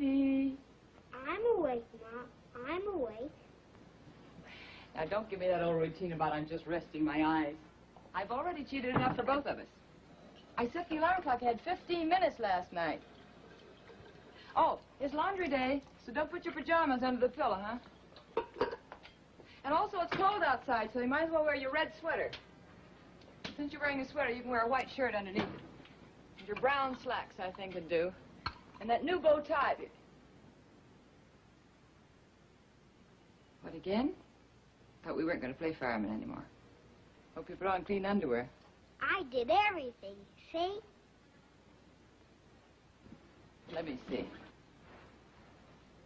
baby. I'm awake, Ma. I'm awake. Now, don't give me that old routine about I'm just resting my eyes. I've already cheated enough for both of us. I set the alarm clock. I had 15 minutes last night. Oh, it's laundry day, so don't put your pajamas under the pillow, huh? And also, it's cold outside, so you might as well wear your red sweater. Since you're wearing a sweater, you can wear a white shirt underneath it. And your brown slacks, I think, would do. And that new bow tie. What, again? Thought we weren't going to play fireman anymore. Hope you put on clean underwear. I did everything, see? Let me see.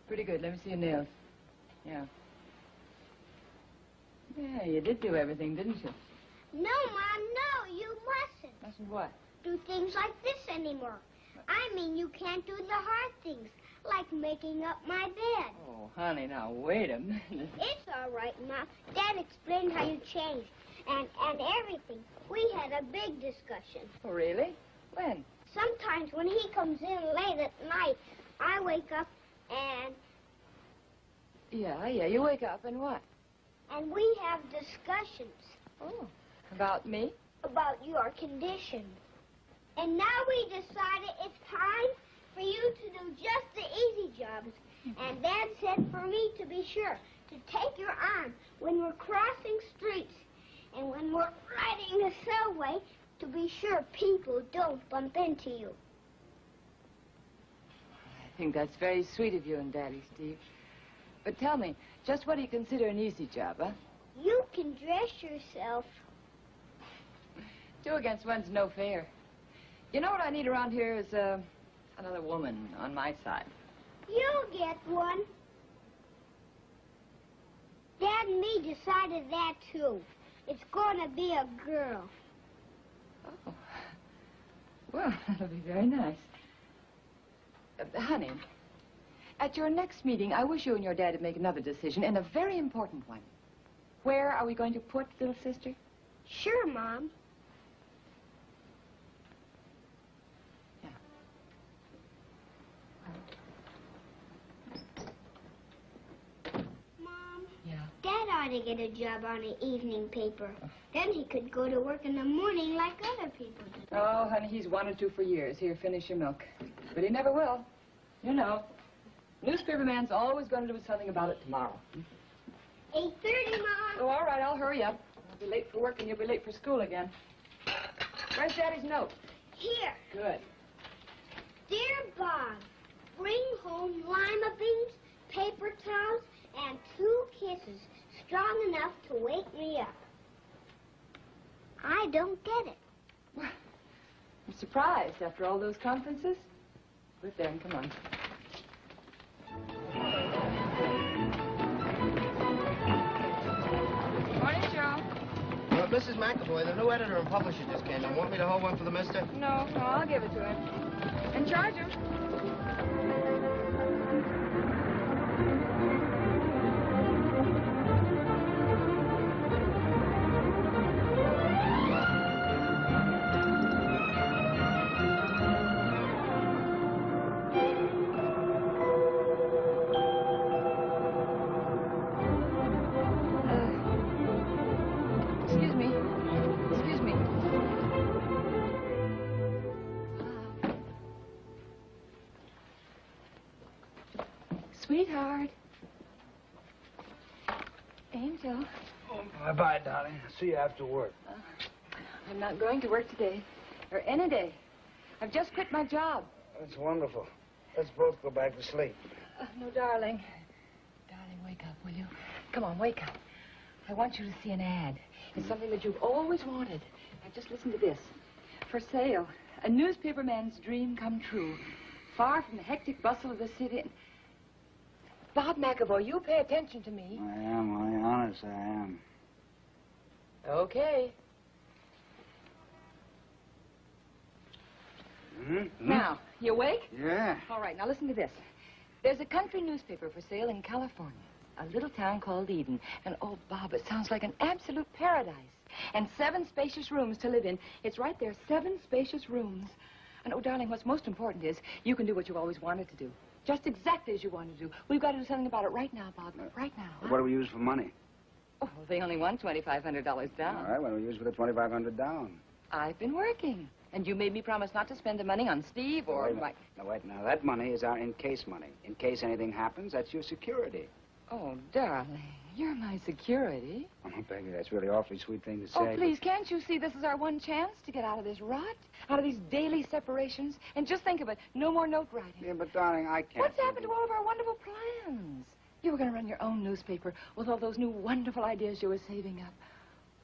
Pretty good. Let me see your nails. Yeah. Yeah, you did do everything, didn't you? No, Mom, no, you mustn't. Mustn't what? Do things like this anymore. I mean, you can't do the hard things, like making up my bed. Oh, honey, now, wait a minute. It's all right, Mom. Dad explained how you changed and everything. We had a big discussion. Oh, really? When? Sometimes when he comes in late at night, I wake up and... Yeah, you wake up and what? And we have discussions. Oh, about me? About your condition. And now we decided it's time for you to do just the easy jobs. And Dad said for me to be sure to take your arm when we're crossing streets and when we're riding the subway to be sure people don't bump into you. I think that's very sweet of you and Daddy, Steve. But tell me, just what do you consider an easy job, huh? You can dress yourself. 2 against 1's no fair. You know what I need around here is another woman on my side. You'll get one. Dad and me decided that, too. It's going to be a girl. Oh. Well, that'll be very nice. Honey, at your next meeting, I wish you and your dad would make another decision, and a very important one. Where are we going to put little sister? Sure, Mom. Yeah. Mom. Yeah. Dad ought to get a job on an evening paper. Then he could go to work in the morning like other people do. Oh, honey, he's wanted to for years. Here, finish your milk. But he never will. You know. Newspaper man's always going to do something about it tomorrow. 8:30, Mom. Oh, all right, I'll hurry up. I'll be late for work and you'll be late for school again. Where's Daddy's note? Here. Good. Dear Bob, bring home lima beans, paper towels, and 2 kisses strong enough to wake me up. I don't get it. Well, I'm surprised after all those conferences. Sit there and come on. Morning, Joe. Mrs. McAvoy, the new editor and publisher just came in. Want me to hold one for the mister? No, I'll give it to him. And charge him. Sweetheart. Angel. Oh, bye-bye, darling. I'll see you after work. I'm not going to work today, or any day. I've just quit my job. That's wonderful. Let's both go back to sleep. No, darling. Darling, wake up, will you? Come on, wake up. I want you to see an ad. It's something that you've always wanted. Now, just listen to this. For sale, a newspaper man's dream come true. Far from the hectic bustle of the city. Bob McAvoy, you pay attention to me. I am, honey. Honest, I am. Okay. Mm-hmm. Now, you awake? Yeah. All right, now listen to this. There's a country newspaper for sale in California, a little town called Eden. And, oh, Bob, it sounds like an absolute paradise. And 7 spacious rooms to live in. It's right there, 7 spacious rooms. And, oh, darling, what's most important is you can do what you always wanted to do. Just exactly as you want to do. We've got to do something about it right now, Bob. Right now. Huh? What do we use for money? Oh, they only want $2,500 down. All right, what do we use for the $2,500 down? I've been working. And you made me promise not to spend the money on Steve or my... Now, wait, now, that money is our in-case money. In case anything happens, that's your security. Oh, darling, you're my security. Oh, baby, that's really awfully sweet thing to say. Oh, please, can't you see this is our one chance to get out of this rut? Out of these daily separations? And just think of it, no more note writing. Yeah, but, darling, I can't... What's happened to all of our wonderful plans? You were going to run your own newspaper with all those new wonderful ideas you were saving up.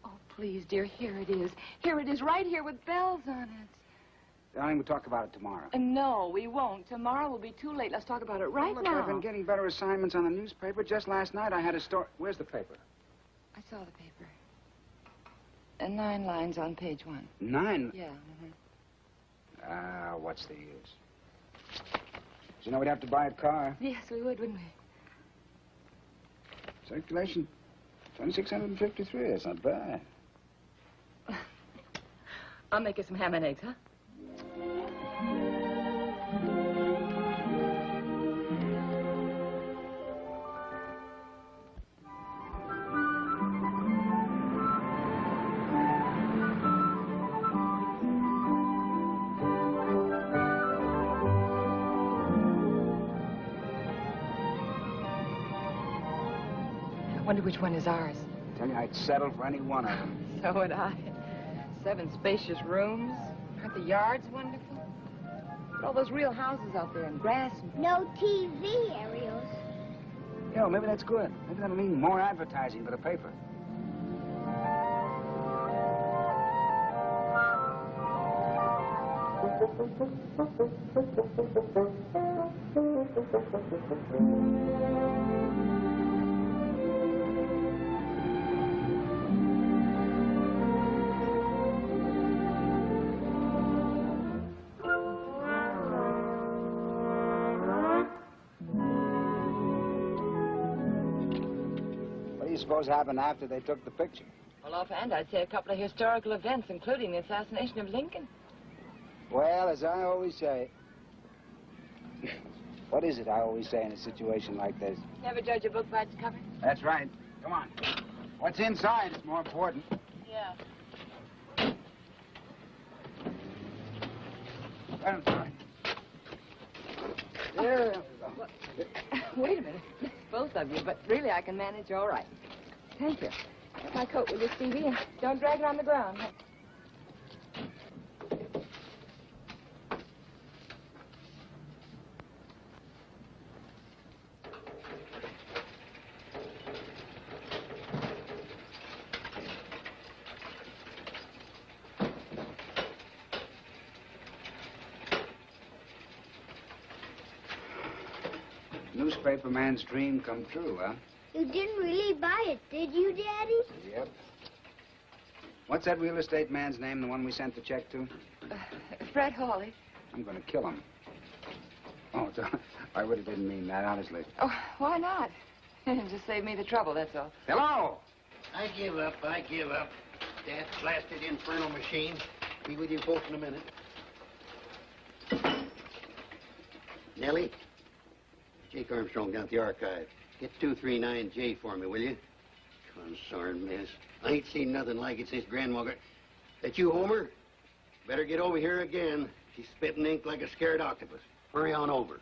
Oh, please, dear, here it is. Here it is, right here with bells on it. Darling, we'll talk about it tomorrow. No, we won't. Tomorrow will be too late. Let's talk about it right Look, now. I've been getting better assignments on the newspaper. Just last night, I had a story... Where's the paper? I saw the paper. And 9 lines on page 1. 9? Yeah. What's the use? You know, we'd have to buy a car. Yes, we would, wouldn't we? Circulation, 2,653. That's not bad. I'll make you some ham and eggs, huh? I wonder which one is ours. I tell you, I'd settle for any one of them. So would I. 7 spacious rooms. Aren't the yards wonderful? Look at all those real houses out there and grass and... No TV, Ariels. Yeah, well, maybe that's good. Maybe that'll mean more advertising for the paper. What do you suppose happened after they took the picture? Well, offhand, I'd say a couple of historical events, including the assassination of Lincoln. Well, as I always say... What is it I always say in a situation like this? Never judge a book by its cover? That's right. Come on. What's inside is more important. Yeah. Well, fine. There. Wait a minute. Both of you, but really I can manage all right. Thank you. Get my coat, will you, Stevie? And don't drag it on the ground. Newspaper man's dream come true, huh? You didn't really buy it, did you, Daddy? Yep. What's that real estate man's name, the one we sent the check to? Fred Hawley. I'm going to kill him. Oh, I really didn't mean that, honestly. Oh, why not? Just save me the trouble, that's all. Hello! I give up. That blasted infernal machine. Be with you folks in a minute. Nellie? Jake Armstrong down at the archive. Get 239J for me, will you? Consarn mess. I ain't seen nothing like it since Grandma got... That you, Homer? Better get over here again. She's spitting ink like a scared octopus. Hurry on over.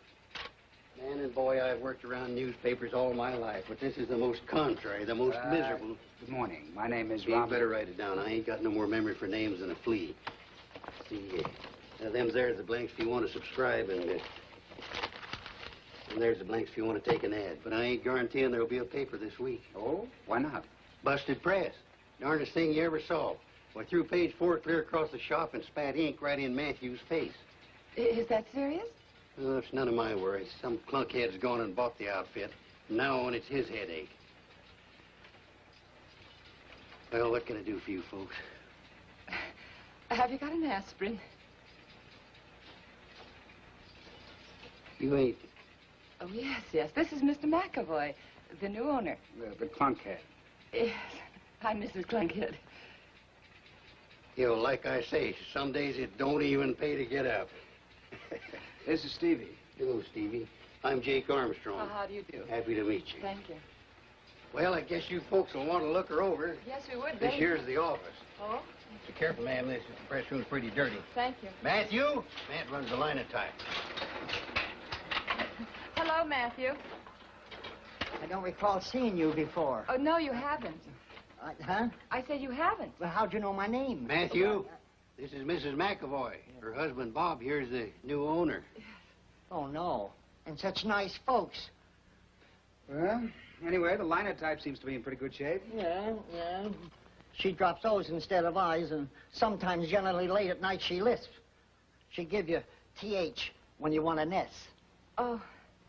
Man and boy, I've worked around newspapers all my life, but this is the most contrary, the most miserable. Good morning. My name is You Robert. better write it down. I ain't got no more memory for names than a flea. See, them's there's the blanks if you want to subscribe, and there's the blanks if you want to take an ad. But I ain't guaranteeing there'll be a paper this week. Oh? Why not? Busted press. Darndest thing you ever saw. I threw page 4 clear across the shop and spat ink right in Matthew's face. Is that serious? Oh, it's none of my worries. Some clunkhead's gone and bought the outfit. From now on, it's his headache. Well, what can I do for you folks? Have you got an aspirin? You ain't... Oh, yes. This is Mr. McAvoy, the new owner. The clunkhead. Yes, I'm Mrs. Clunkhead. You know, like I say, some days it don't even pay to get up. This is Stevie. Hello, Stevie. I'm Jake Armstrong. Well, how do you do? Happy to meet you. Thank you. Well, I guess you folks will want to look her over. Yes, we would. This very- here's the office. Oh, Be careful, ma'am. This press room's pretty dirty. thank you. Matthew? Matt runs the linotype. Hello, Matthew. I don't recall seeing you before. Oh, no, you haven't. Huh? I said you haven't. Well, how'd you know my name? Matthew, this is Mrs. McAvoy. Her husband, Bob, here's the new owner. Oh, no. And such nice folks. Well, anyway, the linotype seems to be in pretty good shape. Yeah. She drops O's instead of I's, and sometimes, generally late at night, she lisps. She give you TH when you want an S. Oh,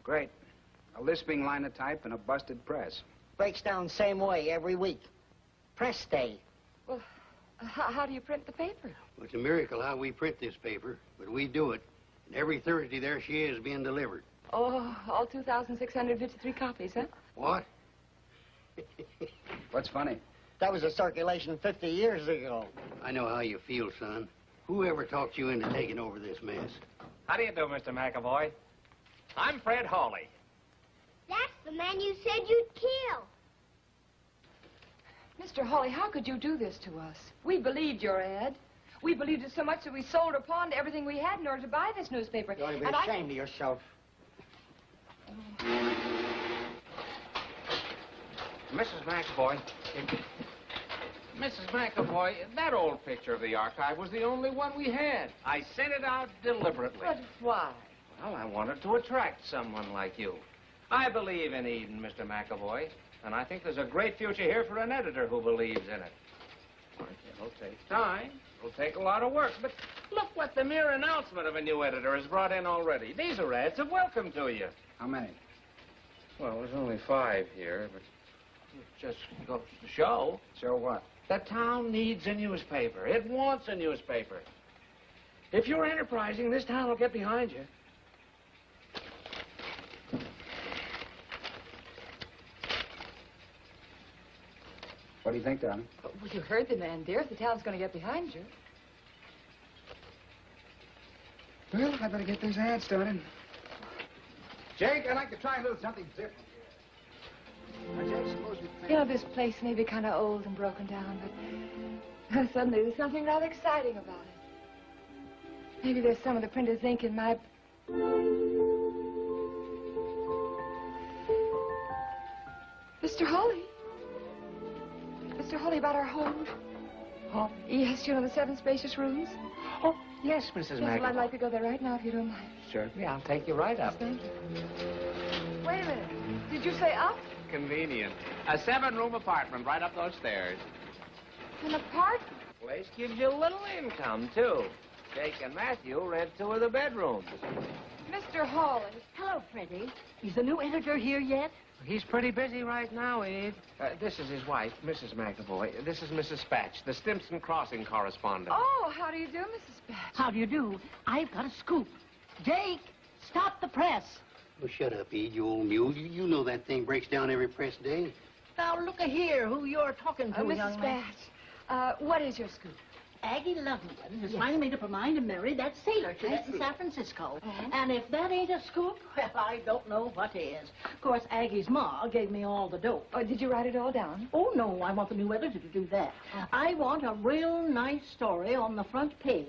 Great. A lisping linotype and a busted press. Breaks down same way every week. Press day. well, how do you print the paper? Well, it's a miracle how we print this paper, but we do it. And every Thursday, there she is being delivered. Oh, all 2,653 copies, huh? What? What's funny? That was a circulation 50 years ago. I know how you feel, son. Whoever talked you into taking over this mess? How do you do, Mr. McAvoy? I'm Fred Hawley. That's the man you said you'd kill. Mr. Hawley, how could you do this to us? We believed your ad. We believed it so much that we sold or pawned everything we had in order to buy this newspaper. You ought to be And ashamed of yourself. Mrs. McAvoy. Mrs. McAvoy, that old picture of the archive was the only one we had. I sent it out deliberately. But why? Well, I wanted to attract someone like you. I believe in Eden, Mr. McAvoy, and I think there's a great future here for an editor who believes in it. It'll take time. It'll take a lot of work, but look what the mere announcement of a new editor has brought in already. These are ads of welcome to you. How many? Well, there's only 5 here, but it just goes to show. Show what? The town needs a newspaper. It wants a newspaper. If you're enterprising, this town will get behind you. What do you think, darling? Well, you heard the man, dear. The town's going to get behind you. Well, I better get this ad started. Jake, I'd like to try a little something different here. Now, Jake, suppose we think... You know, this place may be kind of old and broken down, but suddenly there's something rather exciting about it. Maybe there's some of the printer's ink in my... Mr. Hawley. Mr. Hawley, about our home. Oh, Yes, you know, the 7 spacious rooms. oh yes, Mrs. Yes, well, I'd McAvoy. like to go there right now, if you don't mind. Certainly, I'll take you right up. Thank you. Wait a minute. Did you say up? Convenient. A 7-room apartment right up those stairs. An apartment? Place gives you a little income, too. Jake and Matthew rent 2 of the bedrooms. Mr. Hawley. Hello, Freddie. Is the new editor here yet? He's pretty busy right now, Ed. This is his wife, Mrs. McAvoy. This is Mrs. Spatch, the Stimson Crossing correspondent. Oh, how do you do, Mrs. Batch? How do you do? I've got a scoop. Jake, stop the press. Oh, shut up, Ed, you old mule. You know that thing breaks down every press day. Now, look here, who you're talking to, Mrs. young man. Batch, what is your scoop? Aggie Lovington has finally made up her mind to marry that sailor cadet in San Francisco. And if that ain't a scoop, well, I don't know what is. Of course, Aggie's ma gave me all the dope. Oh, did you write it all down? Oh, no, I want the new editor to do that. I want a real nice story on the front page.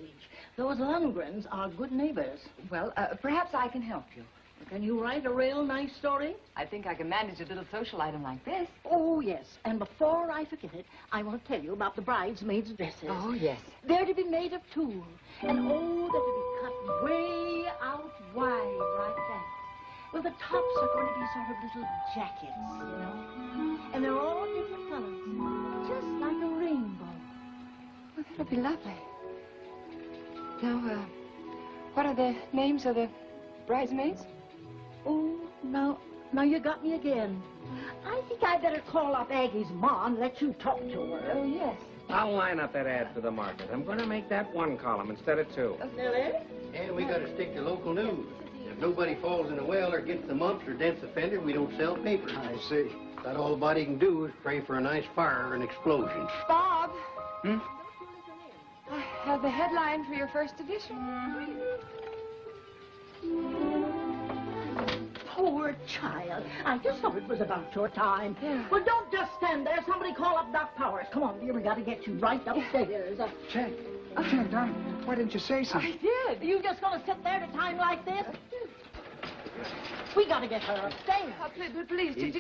Those Lundgrens are good neighbors. Well, perhaps I can help you. Can you write a real nice story? I think I can manage a little social item like this. Oh, yes. And before I forget it, I want to tell you about the bridesmaids' dresses. Oh, yes. They're to be made of tulle. And oh, they're to be cut way out wide like that. Well, the tops are going to be sort of little jackets, you know. And they're all different colors, just like a rainbow. Well, that'll be lovely. Now, what are the names of the bridesmaids? Oh, now you got me again. I think I better call up Aggie's ma and let you talk to her. Oh, yes. I'll line up that ad for the market. I'm going to make that 1 column instead of 2. Really? And we got to stick to local news. If nobody falls in a well or gets the mumps or dents offended, we don't sell paper. I see. About all the body can do is pray for a nice fire or an explosion. Bob. I have the headline for your first edition. poor child. I just thought it was about your time. Yeah. Well, don't just stand there. Somebody call up Doc Powers. Come on, dear. We got to get you right upstairs. Jake, Jake, darling, why didn't you say something? I did. You just gonna sit there at a time like this? We got to get her upstairs. Please, just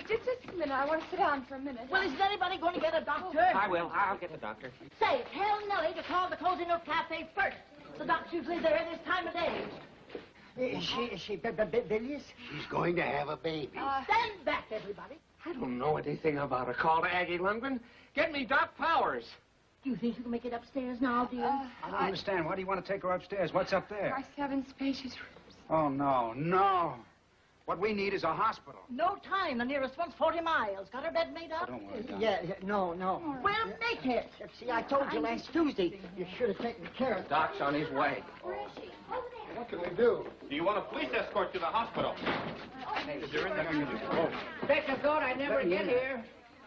a minute. I want to sit down for a minute. Well, is anybody going to get a doctor? I will. I'll get the doctor. Say, tell Nellie to call the Cozy Nook Cafe first. The doc's usually there at this time of day. Is she bilious? She's going to have a baby. Stand back, everybody. I don't know anything about a call to Aggie Lundgren. Get me Doc Powers. Do you think you can make it upstairs now, dear? I don't understand. Why do you want to take her upstairs? What's up there? Our 7 spacious rooms. Oh, no, no. What we need is a hospital. No time. The nearest one's 40 miles. Got her bed made up? Oh, don't worry, darling. Yeah, no. Well, make it. See, I told you last Tuesday you should have taken care of it. Doc's on his way. What can we do? Do you want a police escort to the hospital? Inspector thought I'd never get here.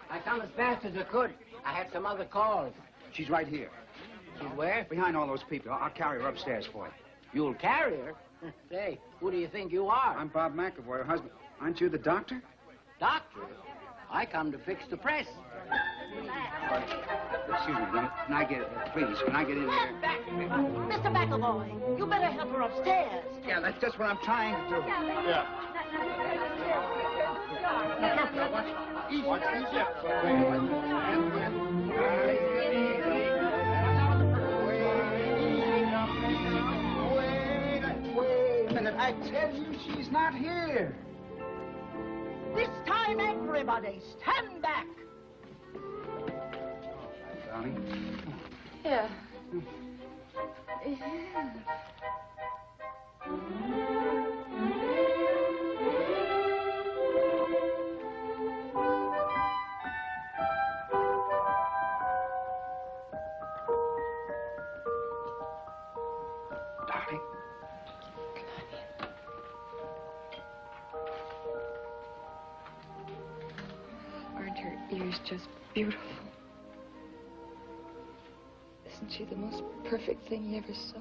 I come as fast as I could. I had some other calls. She's right here. She's where? Behind all those people. I'll carry her upstairs for you. You'll carry her? Say, who do you think you are? I'm Bob McAvoy, her husband. Aren't you the doctor? Doctor? I come to fix the press. Excuse me, can I get, please, can I get in there? Back. Mr. McAvoy, you better help her upstairs. Yeah, that's just what I'm trying to do. Yeah. Watch these hips. Wait a minute, I tell you, she's not here. This time, everybody, stand back. Darling. Yeah. Darling. Aren't her ears just beautiful? Isn't she the most perfect thing you ever saw?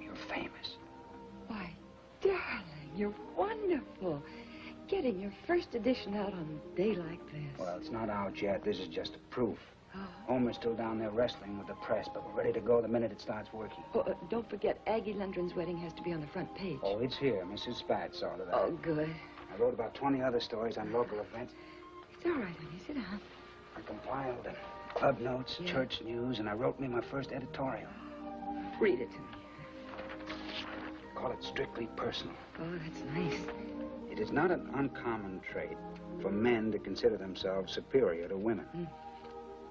You're famous. Why, darling, you're wonderful. Getting your first edition out on a day like this. Well, it's not out yet. This is just a proof. Oh. Homer's still down there wrestling with the press, but we're ready to go the minute it starts working. Oh, don't forget, Aggie Lundgren's wedding has to be on the front page. Oh, it's here. Mrs. Spatz saw to that. Oh, good. I wrote about 20 other stories on local events. It's all right, honey. Sit down. I compiled club notes, church news, and I wrote me my first editorial. Read it to me. Call it Strictly Personal. Oh, that's nice. It is not an uncommon trait for men to consider themselves superior to women.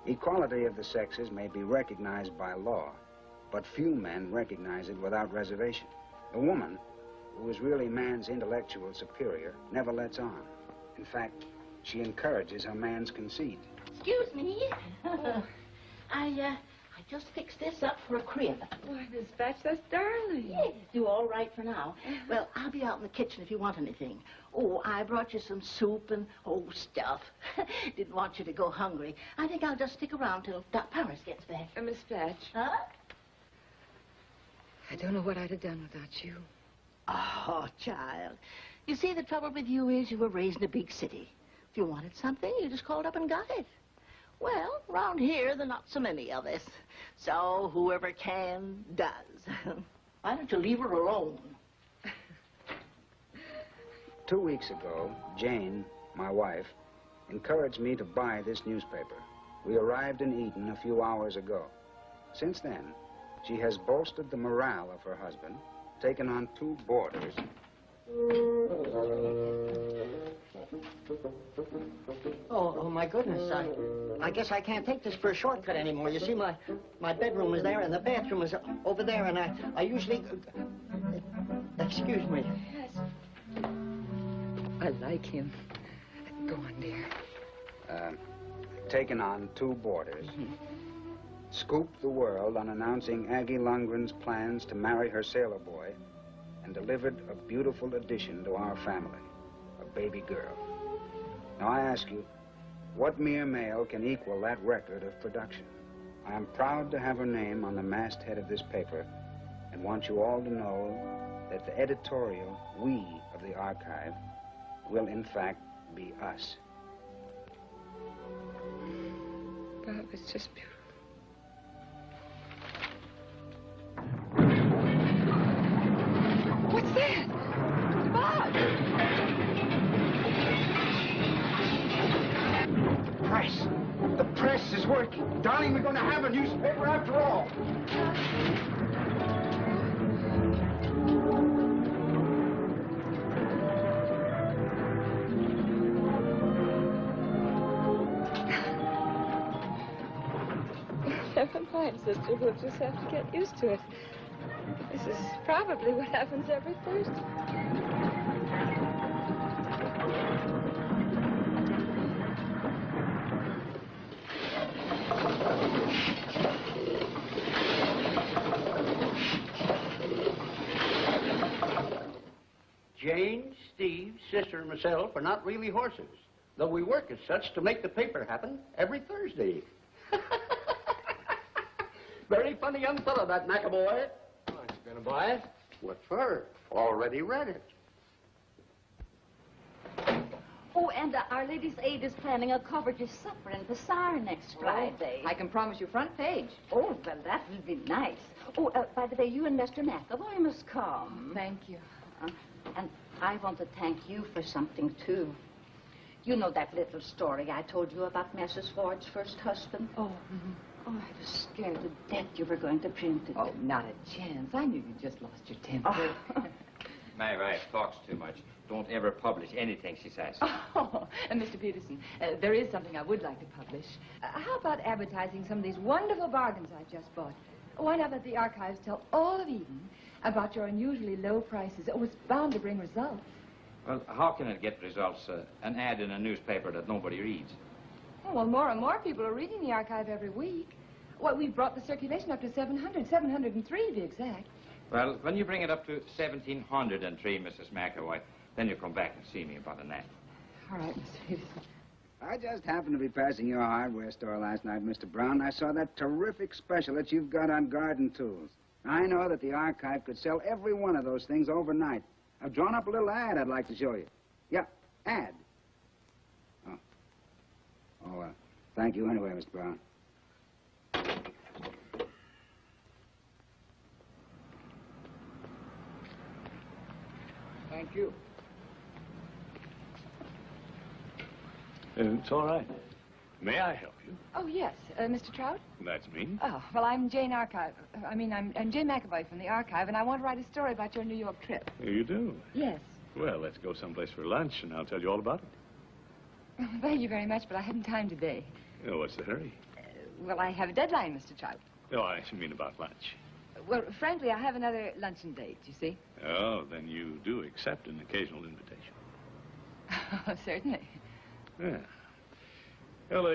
Equality of the sexes may be recognized by law, but few men recognize it without reservation. A woman, who is really man's intellectual superior, never lets on. In fact, she encourages her man's conceit. Excuse me. I just fixed this up for a crib. Why, Miss Batch, that's darling. Yes, do all right for now. Well, I'll be out in the kitchen if you want anything. Oh, I brought you some soup and, stuff. Didn't want you to go hungry. I think I'll just stick around till Doc Powers gets back. Miss Batch, Huh? I don't know what I'd have done without you. Oh, child. You see, the trouble with you is you were raised in a big city. If you wanted something, you just called up and got it. Well, around here, there are not so many of us. So whoever can, does. Why don't you leave her alone? 2 weeks ago, Jane, my wife, encouraged me to buy this newspaper. We arrived in Eden a few hours ago. Since then, she has bolstered the morale of her husband, taken on 2 boarders. Oh, my goodness. I guess I can't take this for a shortcut anymore. You see, my bedroom is there and the bathroom is over there, and I usually... Excuse me. Yes. I like him. Go on, dear. Taken on 2 boarders. Scooped the world on announcing Aggie Lundgren's plans to marry her sailor boy, and delivered a beautiful addition to our family, a baby girl. Now, I ask you, what mere male can equal that record of production? I am proud to have her name on the masthead of this paper and want you all to know that the editorial we of the archive will, in fact, be us. Bob, it's just beautiful. What's that? Bob! Press! The press is working. Darling, we're going to have a newspaper after all. Never mind, sister. We'll just have to get used to it. This is probably what happens every Thursday. Jane, Steve, sister, and myself are not really horses, though we work as such to make the paper happen every Thursday. Very funny young fellow, that McAvoy. Aren't you going to buy it? What for? Already read it. Oh, and Our Lady's Aid is planning a coverage of supper in Bazaar next Friday. I can promise you front page. Oh, well, that will be nice. Oh, by the way, you and Mr. McAvoy must come. Thank you. And I want to thank you for something, too. You know that little story I told you about Mrs. Ford's first husband? Oh, Oh, I was scared to death you were going to print it. Oh, not a chance. I knew you just lost your temper. My wife talks too much. Don't ever publish anything she says. Oh, and Mr. Peterson, there is something I would like to publish. How about advertising some of these wonderful bargains I just bought? Why not let the archives tell all of Eden about your unusually low prices? Oh, it's bound to bring results. Well, how can it get results? An ad in a newspaper that nobody reads. Oh, well, more and more people are reading the archive every week. Well, we've brought the circulation up to 703 to be exact. Well, when you bring it up to 1,703, Mrs. McAvoy, then you come back and see me about an ad. All right, Mr. Peterson. I just happened to be passing your hardware store last night, Mr. Brown. I saw that terrific special that you've got on garden tools. I know that the archive could sell every one of those things overnight. I've drawn up a little ad I'd like to show you. Yeah, ad. Oh, thank you anyway, Mr. Brown. Thank you. It's all right. May I help you? Oh, yes. Mr. Trout? That's me. Oh, well, I'm Jane Archive. I'm Jane McAvoy from the archive, and I want to write a story about your New York trip. You do? Yes. Well, let's go someplace for lunch, and I'll tell you all about it. Thank you very much, but I haven't time today. Oh, what's the hurry? Well, I have a deadline, Mr. Trout. Oh, I mean about lunch. Well, frankly, I have another luncheon date, you see. Oh, then you do accept an occasional invitation. Oh, certainly. Yeah. Well,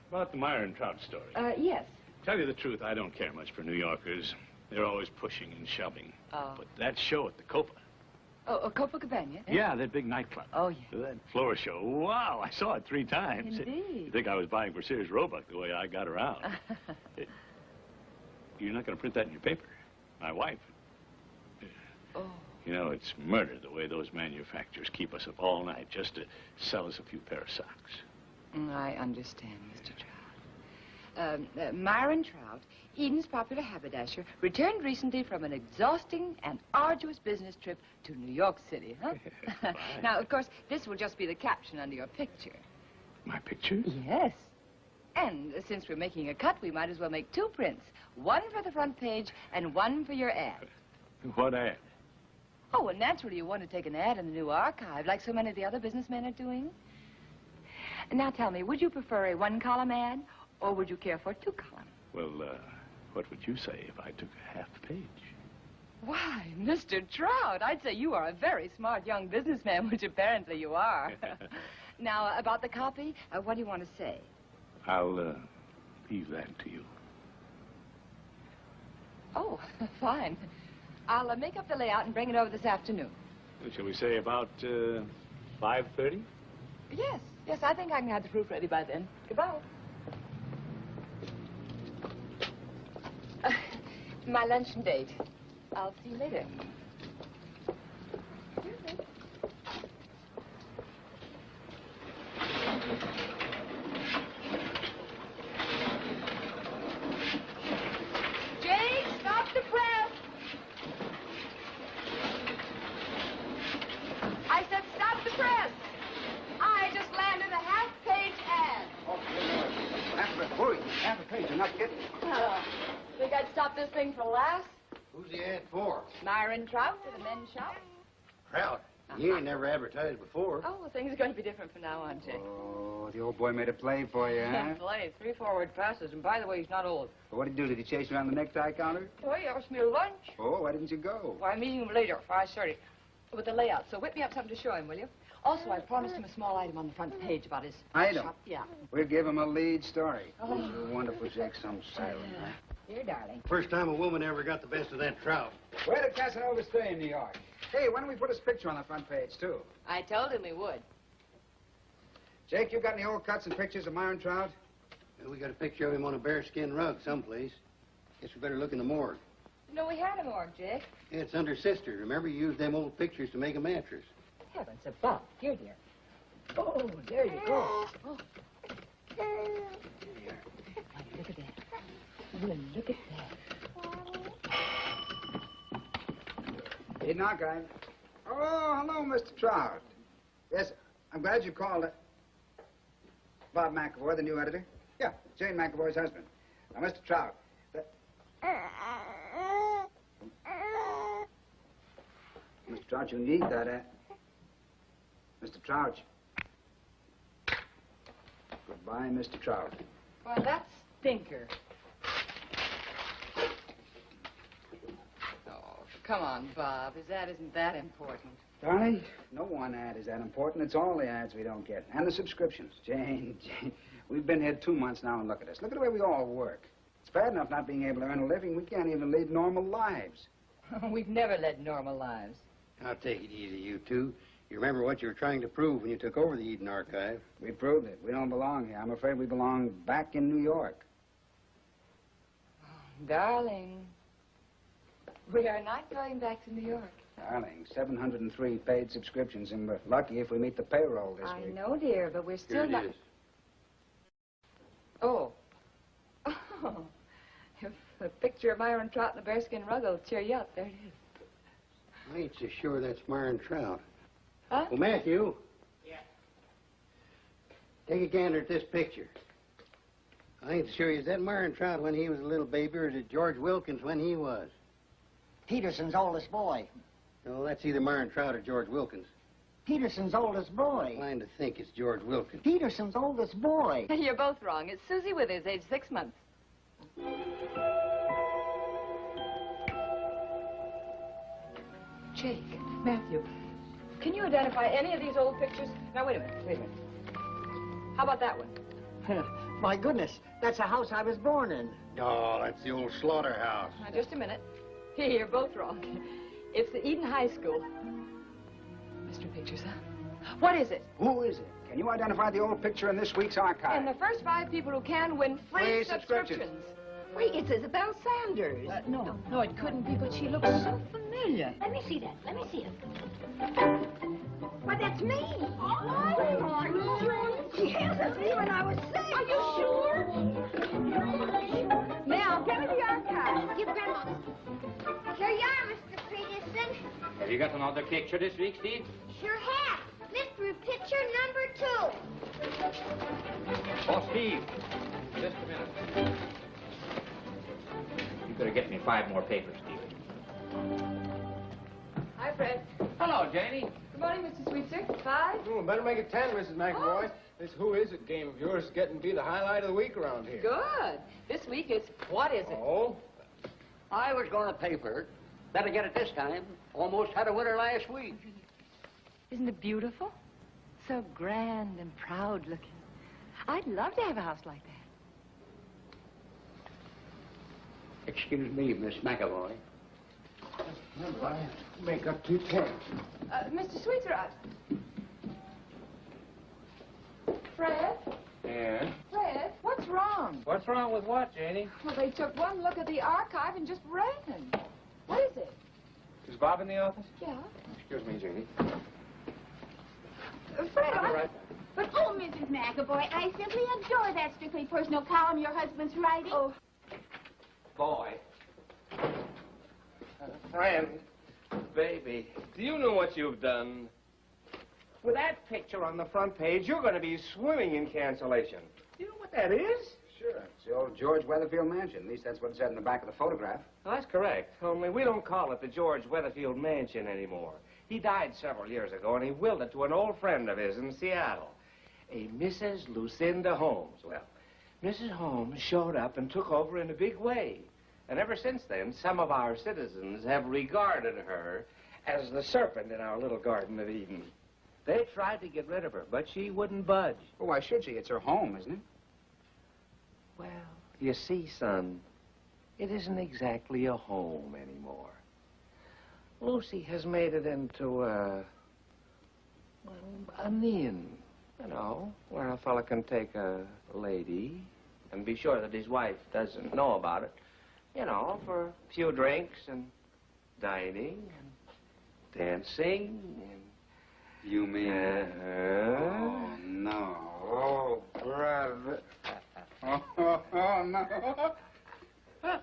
about the Meyer and Trout story. Yes. Tell you the truth, I don't care much for New Yorkers. They're always pushing and shoving. Oh. But that show at the Copa. Oh, Copacabana? Eh? Yeah, that big nightclub. Oh, yeah. That floor show. Wow, I saw it 3 times. Indeed. You think I was buying for Sears Roebuck the way I got around. You're not going to print that in your paper. My wife. Oh. You know, it's murder the way those manufacturers keep us up all night just to sell us a few pair of socks. I understand, Mr. Trout. Myron Trout, Eden's popular haberdasher, returned recently from an exhausting and arduous business trip to New York City, huh? Now, of course, this will just be the caption under your picture. My picture? Yes. And since we're making a cut, we might as well make 2 prints. One for the front page and one for your ad. What ad? Oh, well, naturally, you want to take an ad in the new archive, like so many of the other businessmen are doing. Now, tell me, would you prefer a 1-column ad, or would you care for 2-column? Well, what would you say if I took a half page? Why, Mr. Trout, I'd say you are a very smart young businessman, which apparently you are. Now, about the copy, what do you want to say? I'll leave that to you. Oh, fine. I'll make up the layout and bring it over this afternoon. Shall we say about 5:30? Yes, I think I can have the proof ready by then. Goodbye. My luncheon date. I'll see you later. Jake, stop the press. I said stop the press. I just landed a half-page ad. Half a page, you're not getting it. Think I'd stop this thing for laughs? Who's the ad for? Myron Trout to the men's shop. Trout. You ain't never advertised before. Oh, well, things are going to be different from now on, Jake. Oh, the old boy made a play for you, huh? Play, 3 forward passes, and by the way, he's not old. Well, what did he do? Did he chase you around the necktie counter? Oh, he asked me to lunch. Oh, why didn't you go? Well, I'm meeting him later, 5:30, with the layout. So whip me up something to show him, will you? Also, I promised him a small item on the front page about his Item? shop. Yeah. We'll give him a lead story. Oh. You're wonderful, Jake. Some silent. Dear darling. First time a woman ever got the best of that Trout. Where did Casanova stay in New York? Hey, why don't we put his picture on the front page, too? I told him he would. Jake, you got any old cuts and pictures of Myron Trout? Well, we got a picture of him on a bearskin rug someplace. Guess we better look in the morgue. No, we had him, or Jake. Yeah, it's under Sister. Remember, you used them old pictures to make a mattress. Heavens above. Here, dear. Oh, there you go. Oh. Look at that. Well, look at that. Hey, knock, I. Oh, hello, Mr. Trout. Yes, I'm glad you called it. Bob McAvoy, the new editor. Yeah, Jane McAvoy's husband. Now, Mr. Trout. Mr. Trout, you need that, Mr. Trout. Goodbye, Mr. Trout. Well, that's stinker. Oh, come on, Bob. His ad isn't that important. Darling, no one ad is that important. It's all the ads we don't get. And the subscriptions. Jane, we've been here 2 months now, and look at us. Look at the way we all work. It's bad enough not being able to earn a living. We can't even lead normal lives. We've never led normal lives. I'll take it easy, you two. You remember what you were trying to prove when you took over the Eden Archive? We proved it. We don't belong here. I'm afraid we belong back in New York. Oh, darling, we are not going back to New York. Darling, 703 paid subscriptions, and we're lucky if we meet the payroll this week. I know, dear, but we're still Here not... it is. Oh. Oh. If a picture of Myron Trout in a bearskin rug will cheer you up, there it is. I ain't so sure that's Myron Trout. Huh? Well, Matthew. Yeah. Take a gander at this picture. I ain't sure, is that Myron Trout when he was a little baby, or is it George Wilkins when he was? Peterson's oldest boy. No, that's either Myron Trout or George Wilkins. Peterson's oldest boy. Inclined to think it's George Wilkins. Peterson's oldest boy. You're both wrong. It's Susie Withers, age 6 months. Jake, Matthew, can you identify any of these old pictures? Now, wait a minute. How about that one? My goodness, that's a house I was born in. Oh, that's the old slaughterhouse. Now, just a minute. You're both wrong. It's the Eden High School. Mystery pictures, huh? What is it? Who is it? Can you identify the old picture in this week's archive? And the first 5 people who can win free Free subscriptions. Wait, it's Isabel Sanders. No, it couldn't be, but she looks so familiar. Let me see that. Let me see it. Why, that's me. Yes, that's me when I was 6. Are you sure? Now, give me the archive. Give Grandma this. Here you are, Mr. Peterson. Have you got another picture this week, Steve? Sure have. Mystery picture number 2. Oh, Steve, just a minute. You better get me 5 more papers, Steve. Hi, Fred. Hello, Janie. Good morning, Mr. Sweetser. 5? Oh, better make it 10, Mrs. McAvoy. This Who Is It game of yours is getting to be the highlight of the week around here. Good. This week it's What Is It? Oh? I was going to pay for it. Better get it this time. Almost had a winner last week. Isn't it beautiful? So grand and proud looking. I'd love to have a house like that. Excuse me, Miss McAvoy. Remember, I make up 2 10. Mr. Sweetser, Fred? Yeah? Fred, what's What's wrong? What's wrong with what, Janie? Well, they took one look at the archive and just ran. What is it? Is Bob in the office? Yeah. Excuse me, Janie. Fred, I'll be right But, oh, Mrs. McAvoy, I simply adore that strictly personal column your husband's writing. Oh, Boy. Friend. Baby. Do you know what you've done? With that picture on the front page, you're going to be swimming in cancellation. Do you know what that is? Sure. It's the old George Weatherfield mansion. At least that's what it said in the back of the photograph. Well, that's correct. Only we don't call it the George Weatherfield Mansion anymore. He died several years ago, and he willed it to an old friend of his in Seattle, a Mrs. Lucinda Holmes. Well, Mrs. Holmes showed up and took over in a big way. And ever since then, some of our citizens have regarded her as the serpent in our little Garden of Eden. They tried to get rid of her, but she wouldn't budge. Well, why should she? It's her home, isn't it? Well, you see, son, it isn't exactly a home anymore. Lucy has made it into an inn, you know, where a fella can take a lady and be sure that his wife doesn't know about it, you know, for a few drinks and dining and dancing and... You mean... Oh, no. Oh, brother. Oh, no. Bob.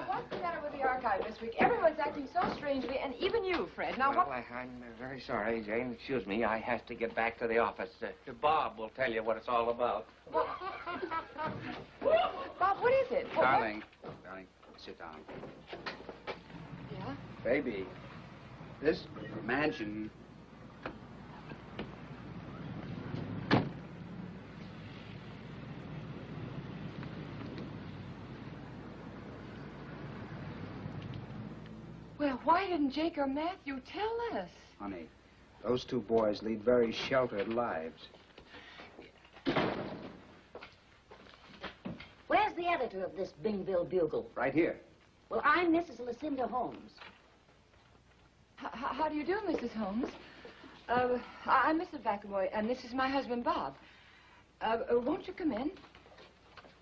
What's the matter with the archive this week? Everyone's acting so strangely, and even you, Fred. Now, Well, I'm very sorry, Jane. Excuse me. I have to get back to the office. Bob will tell you what it's all about. Bob, what is it? Darling, sit down. Yeah? Baby, this mansion... Well, why didn't Jake or Matthew tell us? Honey, those two boys lead very sheltered lives. Where's the editor of this Bingville Bugle? Right here. Well, I'm Mrs. Lucinda Holmes. How do you do, Mrs. Holmes? I'm Mrs. McAvoy, and this is my husband, Bob. Won't you come in?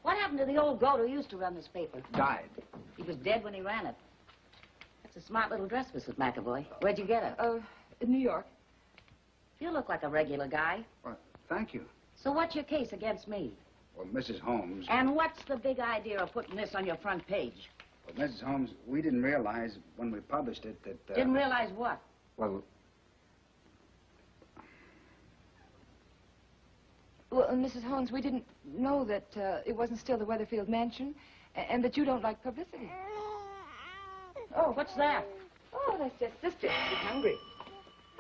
What happened to the old goat who used to run this paper? Died. He was dead when he ran it. That's a smart little dress, Mrs. McAvoy. Where'd you get it? In New York. You look like a regular guy. Well, thank you. So what's your case against me? Well, Mrs. Holmes... And what's the big idea of putting this on your front page? Well, Mrs. Holmes, we didn't realize when we published it that... Didn't realize what? Well, Mrs. Holmes, we didn't know that it wasn't still the Weatherfield mansion, and that you don't like publicity. Oh, what's that? Oh, that's just sister. She's hungry.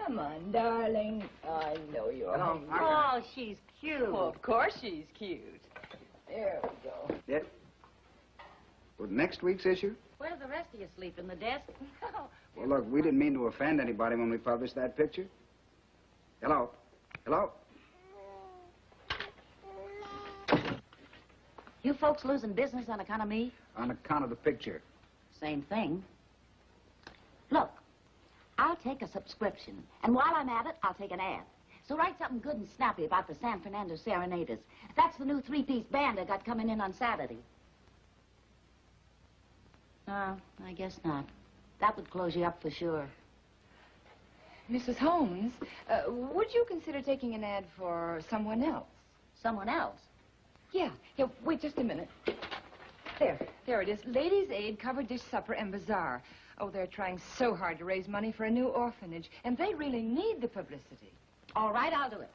Come on, darling. I know you're hungry. Oh, she's cute. Well, of course she's cute. There we go. yeah. Well, next week's issue? Where do the rest of you sleep, in the desk? Well, look, we didn't mean to offend anybody when we published that picture. Hello? Hello? You folks losing business on account of me? On account of the picture. Same thing. Look, I'll take a subscription, and while I'm at it, I'll take an ad. So write something good and snappy about the San Fernando Serenaders. That's the new three-piece band I got coming in on Saturday. No, I guess not. That would close you up for sure. Mrs. Holmes, would you consider taking an ad for someone else? Someone else? Yeah, wait just a minute. There it is. Ladies' Aid, Covered Dish Supper, and Bazaar. Oh, they're trying so hard to raise money for a new orphanage, and they really need the publicity. All right, I'll do it.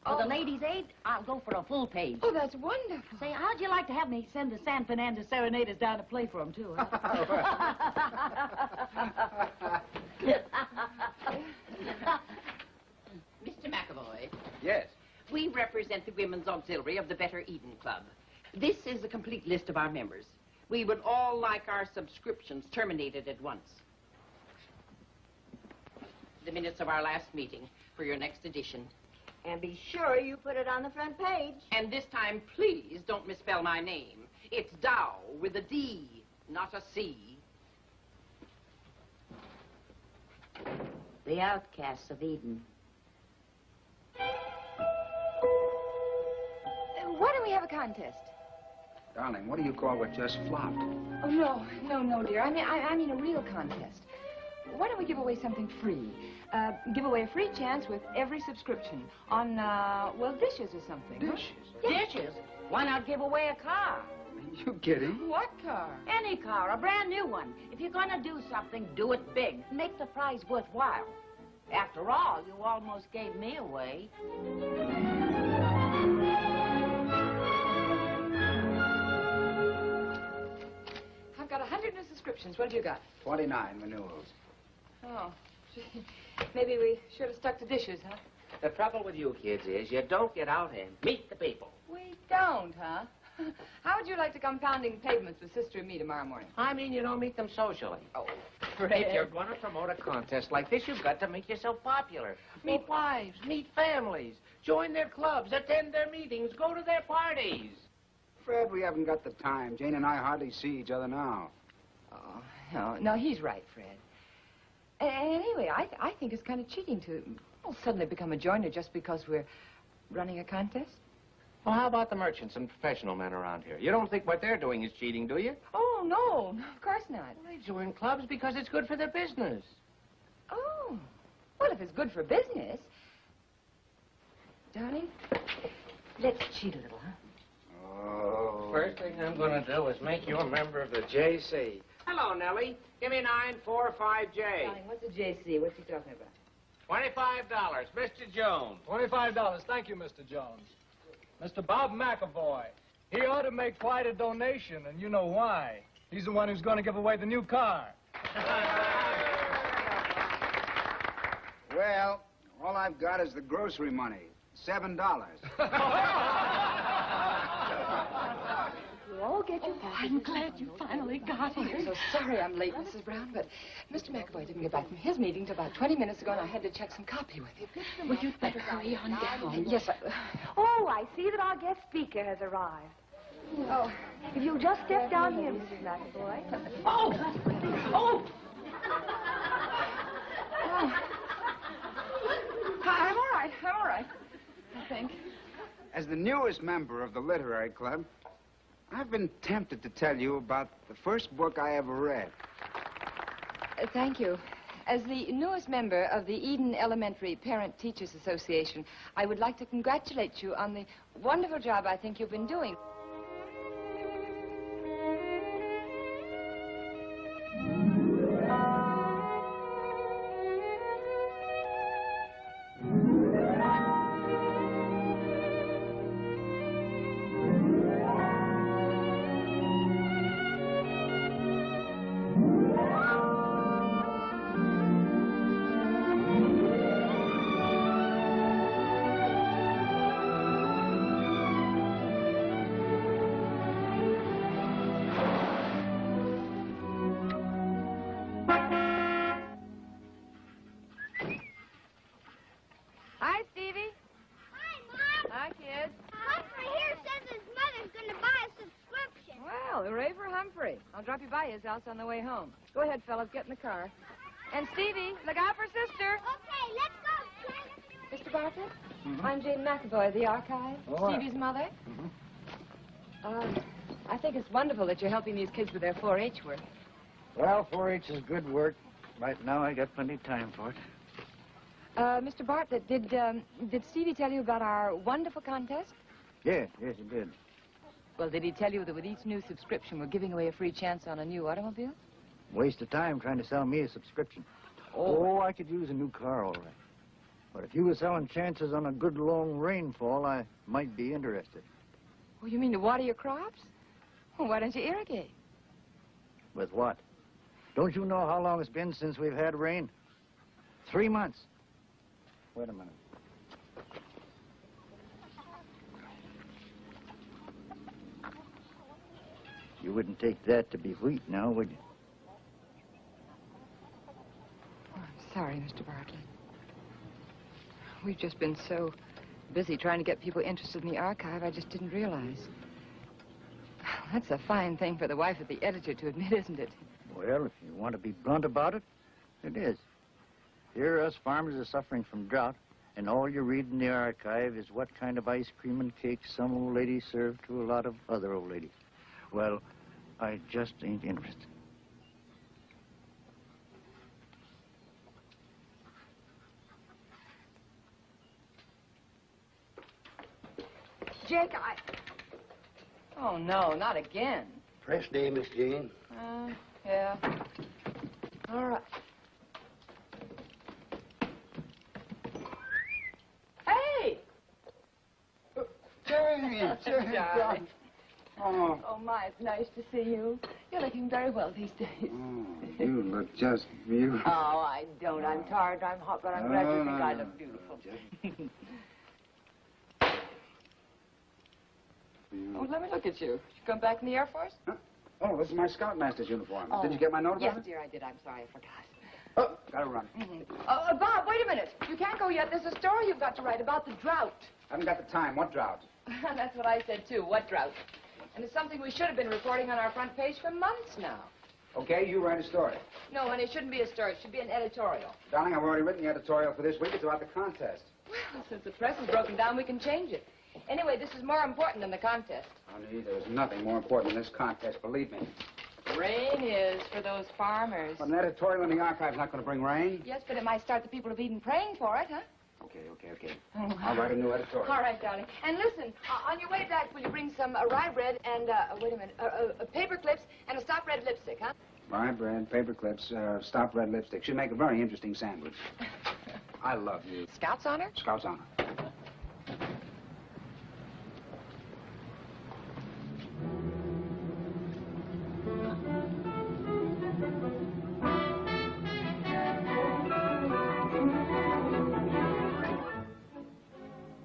For the Ladies' Aid, I'll go for a full page. Oh, that's wonderful. Say, how'd you like to have me send the San Fernando Serenaders down to play for them, too, huh? Mr. McAvoy. Yes. We represent the Women's Auxiliary of the Better Eden Club. This is a complete list of our members. We would all like our subscriptions terminated at once. The minutes of our last meeting for your next edition. And be sure you put it on the front page. And this time, please don't misspell my name. It's Dow with a D, not a C. The Outcasts of Eden. Why don't we have a contest? Darling, what do you call what just flopped? Oh, no, dear. I mean a real contest. Why don't we give away something free? Give away a free chance with every subscription on, well, dishes or something. Dishes? Huh? Yes. Dishes? Why not give away a car? Are you kidding? What car? Any car, a brand new one. If you're going to do something, do it big. Make the prize worthwhile. After all, you almost gave me away. I've got 100 new subscriptions. What have you got? 29 renewals. Oh, gee. Maybe we should have stuck to dishes, huh? The trouble with you kids is you don't get out and meet the people. We don't, huh? How would you like to come pounding pavements with Sister and me tomorrow morning? I mean, you don't meet them socially. Oh, If you're going to promote a contest like this, you've got to make yourself popular. Meet wives, meet families, join their clubs, attend their meetings, go to their parties. Fred, we haven't got the time. Jane and I hardly see each other now. Oh, no, he's right, Fred. Anyway, I think it's kind of cheating to suddenly become a joiner just because we're running a contest. Well, how about the merchants and professional men around here? You don't think what they're doing is cheating, do you? Oh, no, of course not. Well, they join clubs because it's good for their business. Oh, well, if it's good for business. Darling, let's cheat a little, huh? Oh. First thing I'm going to do is make you a member of the JC. Hello, Nellie. Give me 945J. Darling, what's a JC? What's he talking about? $25. Mr. Jones. $25. Thank you, Mr. Jones. Mr. Bob McAvoy. He ought to make quite a donation, and you know why. He's the one who's going to give away the new car. Well, all I've got is the grocery money. $7. We'll all get you back. I'm glad you finally got I'm here. so sorry I'm late, Mrs. Brown, but Mr. McAvoy didn't get back from his meeting till about 20 minutes ago, and I had to check some copy with him. Well, you'd better hurry on down. Yes, Oh, I see that our guest speaker has arrived. Oh. If you'll just step down here, Mrs. McAvoy. Oh! I'm all right, I think. As the newest member of the literary club, I've been tempted to tell you about the first book I ever read. Thank you. As the newest member of the Eden Elementary Parent Teachers Association, I would like to congratulate you on the wonderful job I think you've been doing. Hi, Stevie. Hi, Mom. Hi, kids. Humphrey here says his mother's going to buy a subscription. Well, hooray for Humphrey. I'll drop you by his house on the way home. Go ahead, fellas, get in the car. And Stevie, look out for Sister. Okay, let's go, Ken. Mr. Bartlett, I'm Jane McAvoy of the Archive, Oh, hi. Stevie's mother. I think it's wonderful that you're helping these kids with their 4-H work. Well, 4-H is good work. Right now, I got plenty of time for it. Mr. Bartlett, did Stevie tell you about our wonderful contest? Yes, he did. Well, did he tell you that with each new subscription, we're giving away a free chance on a new automobile? Waste of time trying to sell me a subscription. Oh, I could use a new car, all right. But if you were selling chances on a good long rainfall, I might be interested. Oh, you mean to water your crops? Well, why don't you irrigate? With what? Don't you know how long it's been since we've had rain? 3 months. Wait a minute. You wouldn't take that to be wheat now, would you? Oh, I'm sorry, Mr. Bartlett. We've just been so busy trying to get people interested in the archive, I just didn't realize. That's a fine thing for the wife of the editor to admit, isn't it? Well, if you want to be blunt about it, it is. Here, us farmers are suffering from drought, And all you read in the archive is what kind of ice cream and cake some old lady served to a lot of other old ladies. Well, I just ain't interested. Jake, Oh, no, not again. Press day, Miss Jane. Yeah. All right. Hey! Jane, Darling. Oh. Oh, my, it's nice to see you. You're looking very well these days. Oh, you look just beautiful. Oh, I don't. I'm tired, I'm hot, but I'm glad you think I look beautiful. Oh, let me look at you. You come back from the Air Force? Huh? Oh, this is my scoutmaster's uniform. Oh. Did you get my note about Yes, it? dear, I did. I'm sorry, I forgot. Oh, gotta run. Bob, wait a minute. You can't go yet. There's a story you've got to write about the drought. Haven't got the time. What drought? That's what I said, too. What drought? And it's something we should have been reporting on our front page for months now. Okay, you write a story. No, honey, it shouldn't be a story. It should be an editorial. Darling, I've already written the editorial for this week. It's about the contest. Well, since the press is broken down, we can change it. Anyway, this is more important than the contest. Honey, there's nothing more important than this contest, believe me. Rain is for those farmers. But an editorial in the archive's not going to bring rain. Yes, but it might start the people of Eden praying for it, huh? Okay. I'll write a new editorial. All right, darling. And listen, on your way back, will you bring some rye bread and, wait a minute, paper clips and a stop red lipstick, huh? Rye bread, paper clips, stop red lipstick. Should make a very interesting sandwich. I love you. Scout's honor? Scout's honor.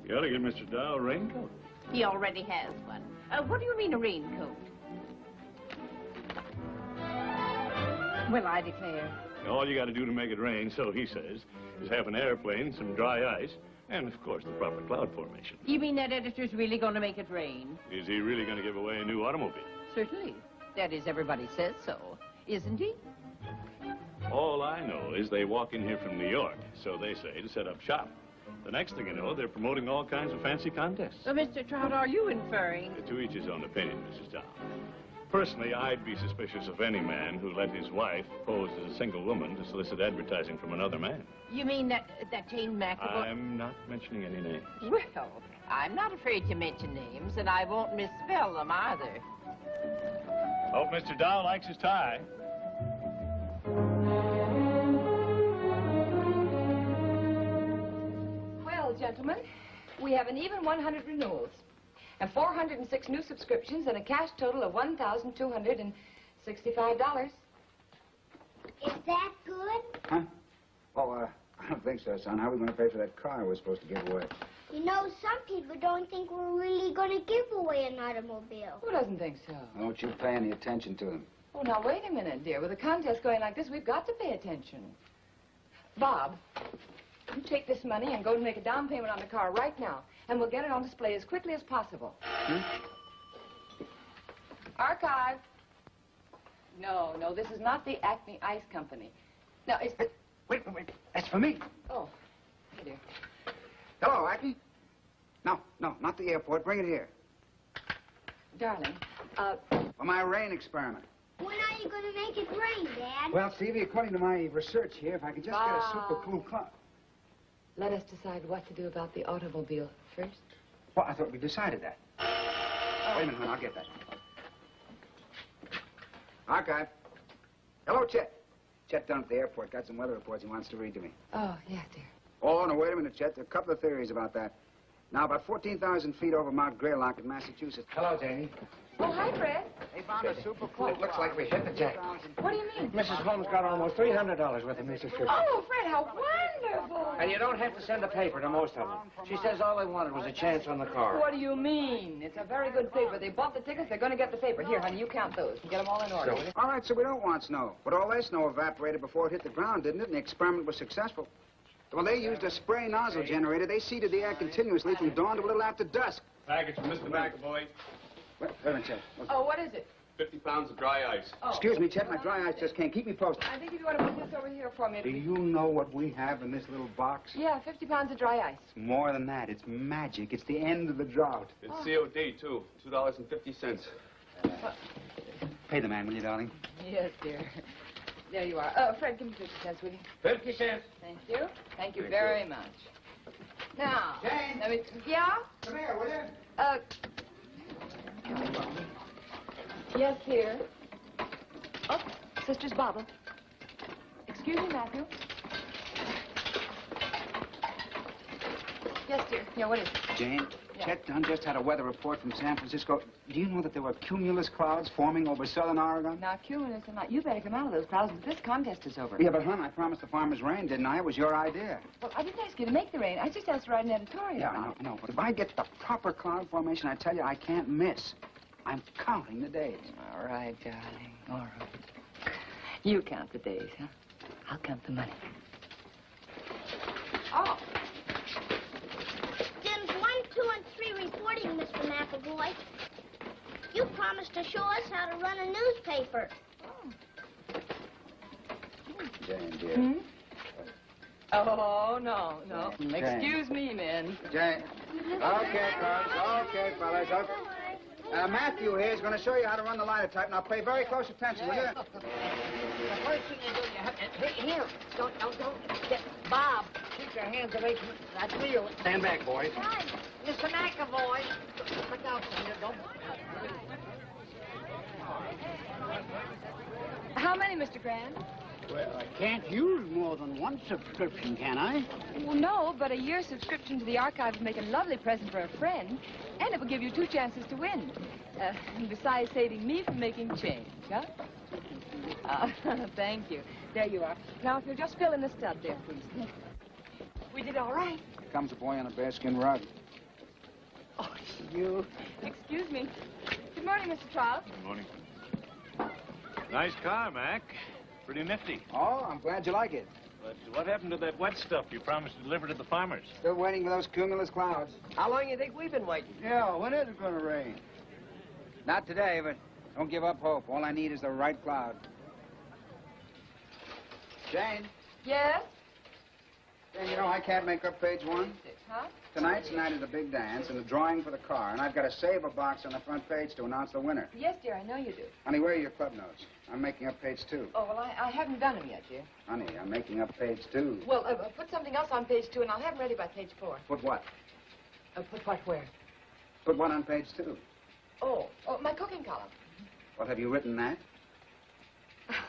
You ought to get Mr. Dow a raincoat. He already has one. What do you mean, a raincoat? Well, I declare. All you got to do to make it rain, so he says, is have an airplane, some dry ice, and, of course, the proper cloud formation. You mean that editor's really going to make it rain? Is he really going to give away a new automobile? Certainly. That is, everybody says so. Isn't he? All I know is they walk in here from New York, so they say, to set up shop. The next thing you know, they're promoting all kinds of fancy contests. So, Mr. Trout, are you inferring? To each his own opinion, Mrs. Dow. Personally, I'd be suspicious of any man who let his wife pose as a single woman to solicit advertising from another man. You mean that Jane McAvoy? I'm not mentioning any names. Well, I'm not afraid to mention names, and I won't misspell them either. Hope Mr. Dow likes his tie. Well, gentlemen, we have an even 100 renewals. And 406 new subscriptions and a cash total of $1,265. Is that good? Huh? Oh, I don't think so, son. How are we going to pay for that car we're supposed to give away? You know, some people don't think we're really going to give away an automobile. Who doesn't think so? Don't you pay any attention to them. Oh, now, wait a minute, dear. With a contest going like this, we've got to pay attention. Bob, you take this money and go to make a down payment on the car right now, and we'll get it on display as quickly as possible. Archive. No, this is not the Acme Ice Company. No, it's... Wait. That's for me. Oh, hey, dear. Hello, Acme. No, not the airport. Bring it here. Darling, For my rain experiment. When are you going to make it rain, Dad? Well, Stevie, according to my research here, if I could just get a super cool car... let us decide what to do about the automobile first. Well, I thought we decided that. Wait a minute, I'll get that. Archive. Hello, Chet. Chet down at the airport got some weather reports he wants to read to me. Oh, yeah, dear. Oh, no, wait a minute, Chet. There are a couple of theories about that. Now, about 14,000 feet over Mount Greylock in Massachusetts. Hello, Janie. Oh, hi, Fred. They found a super cool. It looks like we hit the jackpot. What do you mean? Mrs. Holmes got almost $300 worth of new subscriptions. Oh, Fred, how wonderful. And you don't have to send a paper to most of them. She says all they wanted was a chance on the car. What do you mean? It's a very good paper. They bought the tickets. They're going to get the paper. Here, honey, you count those and get them all in order. will you? All right, so we don't want snow. But all that snow evaporated before it hit the ground, didn't it? And the experiment was successful. Well, they used a spray nozzle generator. They seeded the air continuously from dawn to a little after dusk. Package from Mr. McAvoy. Wait a minute, Chet. Oh, what is it? 50 pounds of dry ice. Oh. Excuse me, Chet, my dry ice just came. Keep me posted. I think if you want to put this over here for me... Do you know what we have in this little box? Yeah, 50 pounds of dry ice. It's more than that. It's magic. It's the end of the drought. It's COD, too. $2.50. Pay the man, will you, darling? Yes, dear. There you are. Fred, give me 50 cents, will you? 50 cents. Thank you. Thank you very much. Now, Jane. let me... Yeah? Come here, will you? Yes, dear. Oh, Sister's bottle. Excuse me, Matthew. Yes, dear. Yeah, what is it? Jane, Yeah. Chet Dunn just had a weather report from San Francisco. Do you know that there were cumulus clouds forming over southern Oregon? Now, cumulus or not, you better come out of those clouds before this contest is over. Yeah, but, hon, I promised the farmers rain, didn't I? It was your idea. Well, I didn't ask you to make the rain. I just asked to write an editorial. Yeah, I know, but if I get the proper cloud formation, I tell you, I can't miss. I'm counting the days. All right, darling. All right. You count the days, huh? I'll count the money. Oh. Dims 1, 2, and 3 reporting, Mr. McAvoy. You promised to show us how to run a newspaper. Jane, dear. Hmm? Oh, no. Jane. Excuse me, men. Jane. Okay, fellas. Okay, fellas. Okay. Matthew here is going to show you how to run the linotype. Now, pay very close attention, will you? The first thing you do, you have to... Here, don't get... Bob, keep your hands away from that wheel. Stand back, boys. Mr. McAvoy, look out for you, don't... How many, Mr. Grant? Well, I can't use more than one subscription, can I? Well, no, but a year's subscription to the archive would make a lovely present for a friend, and it would give you 2 chances to win. Besides saving me from making change, huh? Thank you. There you are. Now, if you'll just fill in the stud there, please. We did all right. Here comes a boy on a bearskin rug. Oh, you. Excuse me. Good morning, Mr. Trout. Good morning. Nice car, Mac. Pretty nifty. Oh, I'm glad you like it. But what happened to that wet stuff you promised to deliver to the farmers? Still waiting for those cumulus clouds. How long do you think we've been waiting? Yeah, when is it going to rain? Not today, but don't give up hope. All I need is the right cloud. Jane. Yes? Jane, you know, I can't make up page 1. Huh? Tonight's the night of the big dance and the drawing for the car, and I've got a saver box on the front page to announce the winner. Yes, dear, I know you do. Honey, where are your club notes? I'm making up page 2. Oh, well, I haven't done them yet, dear. Honey, I'm making up page 2. Well, put something else on page 2, and I'll have them ready by page 4. Put what? Put what where? Put what on page 2? Oh, my cooking column. What, have you written that?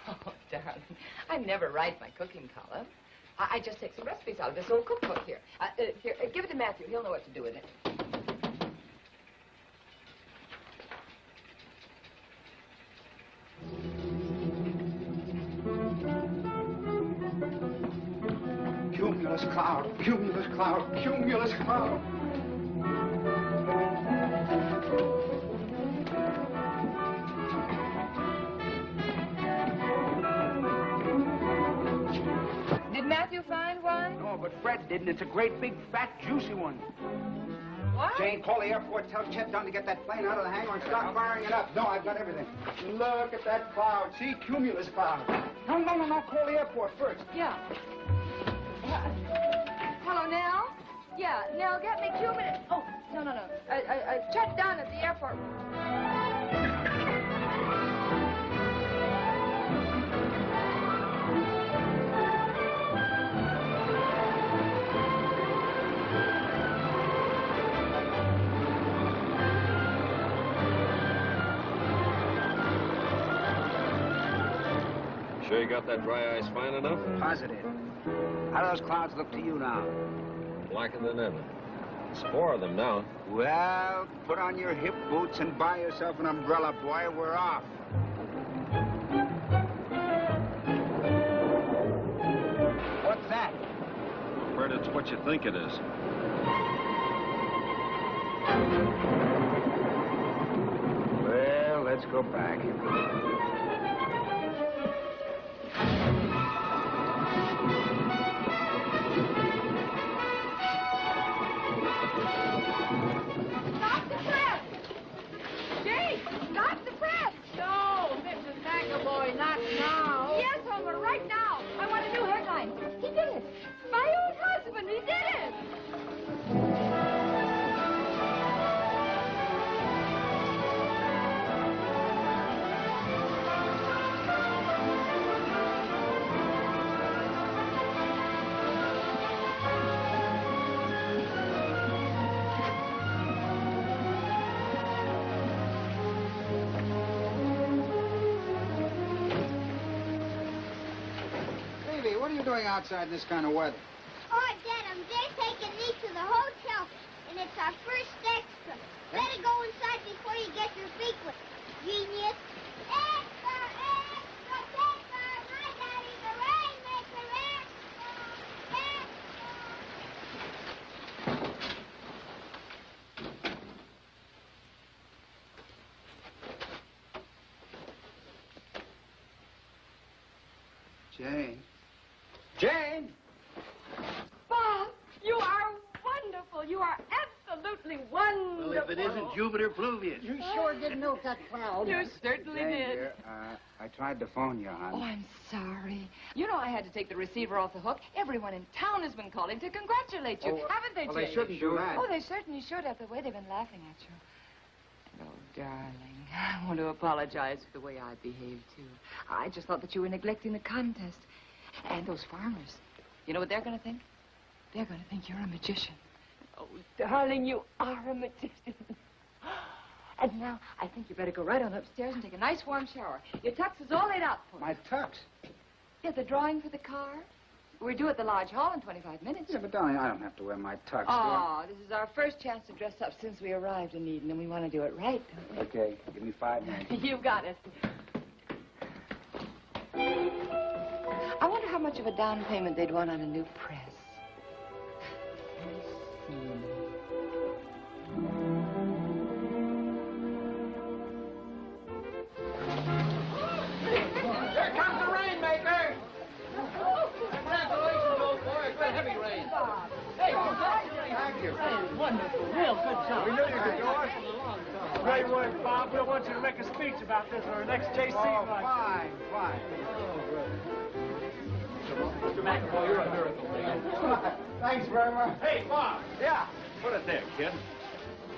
Oh, darling, I never write my cooking column. I just take some recipes out of this old cookbook here. Here, give it to Matthew. He'll know what to do with it. Cumulus cloud, cumulus cloud, cumulus cloud. Did Matthew find one? No, but Fred didn't. It's a great, big, fat, juicy one. What? Jane, call the airport. Tell Chet Dunn to get that plane out of the hangar and start firing it up. No, I've got everything. Look at that cloud. See? Cumulus cloud. No. Call the airport first. Yeah. Hello, Nell? Yeah, Nell, get me cumulus. Oh, no. Chet Dunn at the airport. Sure you got that dry ice fine enough? Positive. How do those clouds look to you now? Blacker than ever. There's 4 of them now. Well, put on your hip boots and buy yourself an umbrella, boy. We're off. What's that? Heard it's what you think it is. Well, let's go back. Stop the press! Jane, stop the press! No! doing outside in this kind of weather? Oh, Dad, they're taking me to the hotel, and it's our first extra. Better go inside before you get your feet wet, genius. Extra, extra, paper! My daddy's a rainmaker, extra, Jane. Jane! Bob, you are wonderful. You are absolutely wonderful. Well, if it isn't Jupiter Pluvius. You sure did note that cloud. You certainly Jane, did. dear, I tried to phone you, hon. Oh, I'm sorry. You know I had to take the receiver off the hook. Everyone in town has been calling to congratulate you. Haven't they, well, Jane? they shouldn't do that. Oh, they certainly should have, the way they've been laughing at you. Oh, darling, I want to apologize for the way I behaved, too. I just thought that you were neglecting the contest. And those farmers. You know what they're going to think? They're going to think you're a magician. Oh, darling, you are a magician. And now, I think you better go right on upstairs and take a nice warm shower. Your tux is all laid out for you. My tux? Yeah, the drawing for the car. We're due at the Lodge Hall in 25 minutes. Yeah, but darling, I don't have to wear my tux, do Oh, this is our first chance to dress up since we arrived in Eden, and we want to do it right, don't I? Okay, give me 5 minutes. we? You got it. I wonder how much of a down payment they'd want on a new press. Here comes the rainmaker! Congratulations, old boy. A good heavy rain. Hey, Thank you. Wonderful. Real good job. We knew you could do it. Great work, Bob. We'll want you to make a speech about this for our next JC run. Fine, fine. Mr. McAvoy, you're a miracle, man. Thanks very much. Hey, Bob! Yeah. Put it there, kid.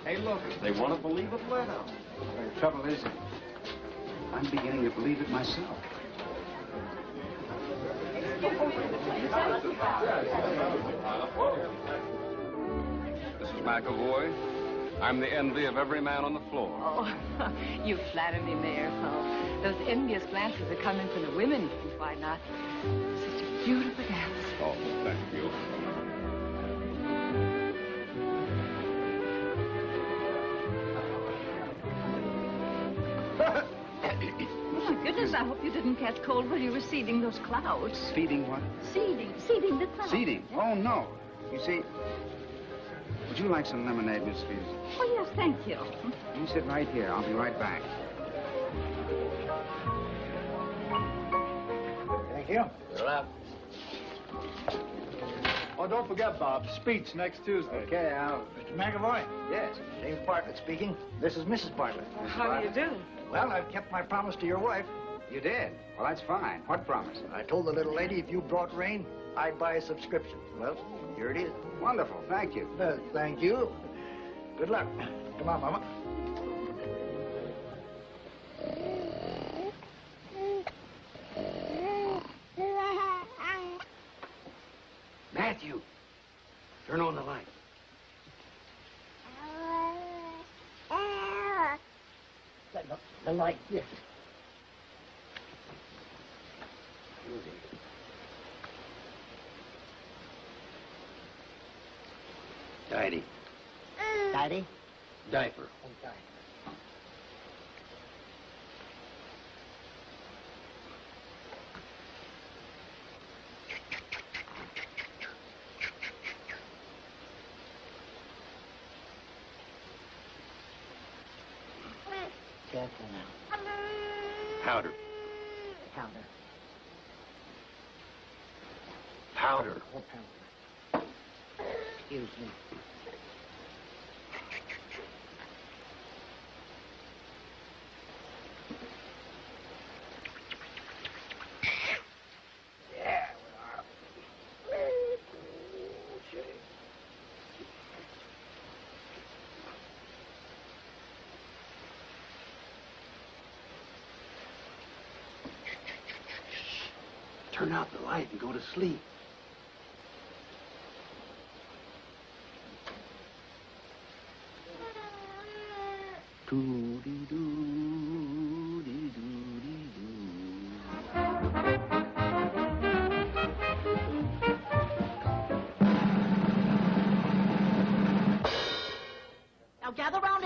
Hey, look, if they want to believe it, let them. The trouble is, I'm beginning to believe it myself. Mrs. McAvoy, I'm the envy of every man on the floor. Oh, you flatter me, Mayor Paul. Those envious glances are coming from the women. Why not? Such a beautiful dance. Oh, thank you. Oh, my goodness, I hope you didn't catch cold while you were seeding those clouds. Feeding what? Seeding the clouds. Seeding? Oh, no. You see, would you like some lemonade, Miss Fields? Oh, yes, thank you. You sit right here. I'll be right back. Thank you. You're up. Oh, don't forget, Bob. Speech next Tuesday. Okay, Mr. McAvoy? Yes. James Bartlett speaking. This is Mrs. Bartlett. How do you do? Well, I've kept my promise to your wife. You did? Well, that's fine. What promise? I told the little lady if you brought rain, I'd buy a subscription. Well, here it is. Wonderful. Thank you. Thank you. Good luck. Come on, Mama. Matthew, turn on the light. The light, yes. Tidy. Daddy? Diaper. Okay. Careful now. Powder. Powder. Powder. Oh, powder. Excuse me. Yeah. Turn out the light and go to sleep.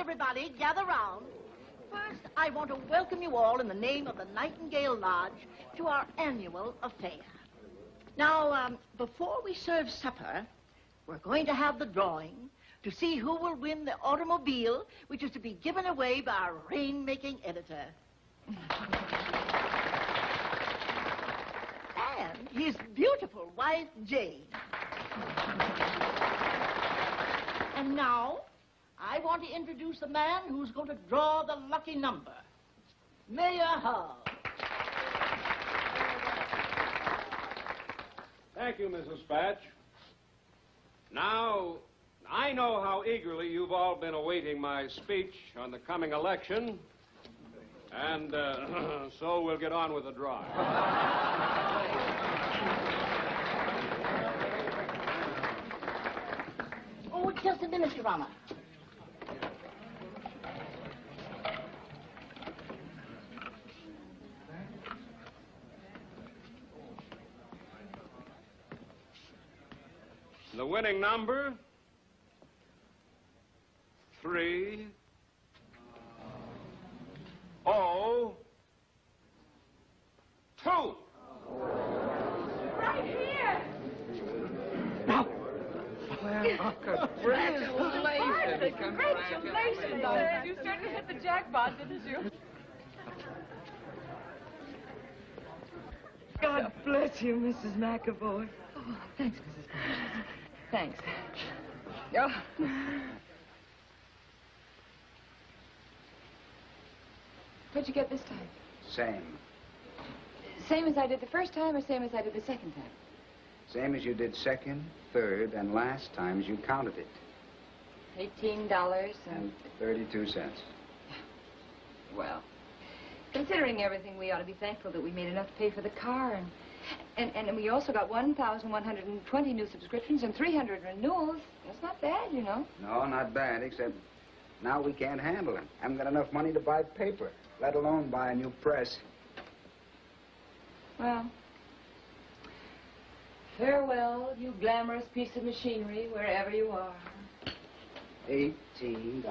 everybody, gather round. First, I want to welcome you all in the name of the Nightingale Lodge to our annual affair. Now, before we serve supper, we're going to have the drawing to see who will win the automobile, which is to be given away by our rain-making editor. And his beautiful wife, Jane. And now, I want to introduce the man who's going to draw the lucky number. Mayor Hull. Thank you, Mrs. Spatch. Now, I know how eagerly you've all been awaiting my speech on the coming election, and so we'll get on with the drawing. Oh, just a minute, Your Honor. The winning number, 3, 0, 2. Right here. Well, congratulations. Congratulations. You certainly hit the jackpot, didn't you? God bless you, Mrs. McAvoy. Oh, thanks, Mrs. McAvoy. Thanks. Oh. What'd you get this time? Same. Same as I did the first time or same as I did the second time? Same as you did second, third, and last times you counted it. $18 And 32 cents. Well, considering everything, we ought to be thankful that we made enough to pay for the car, and we also got 1,120 new subscriptions and 300 renewals. That's not bad, you know. No, not bad, except now we can't handle it. Haven't got enough money to buy paper, let alone buy a new press. Well, farewell, you glamorous piece of machinery, wherever you are. $18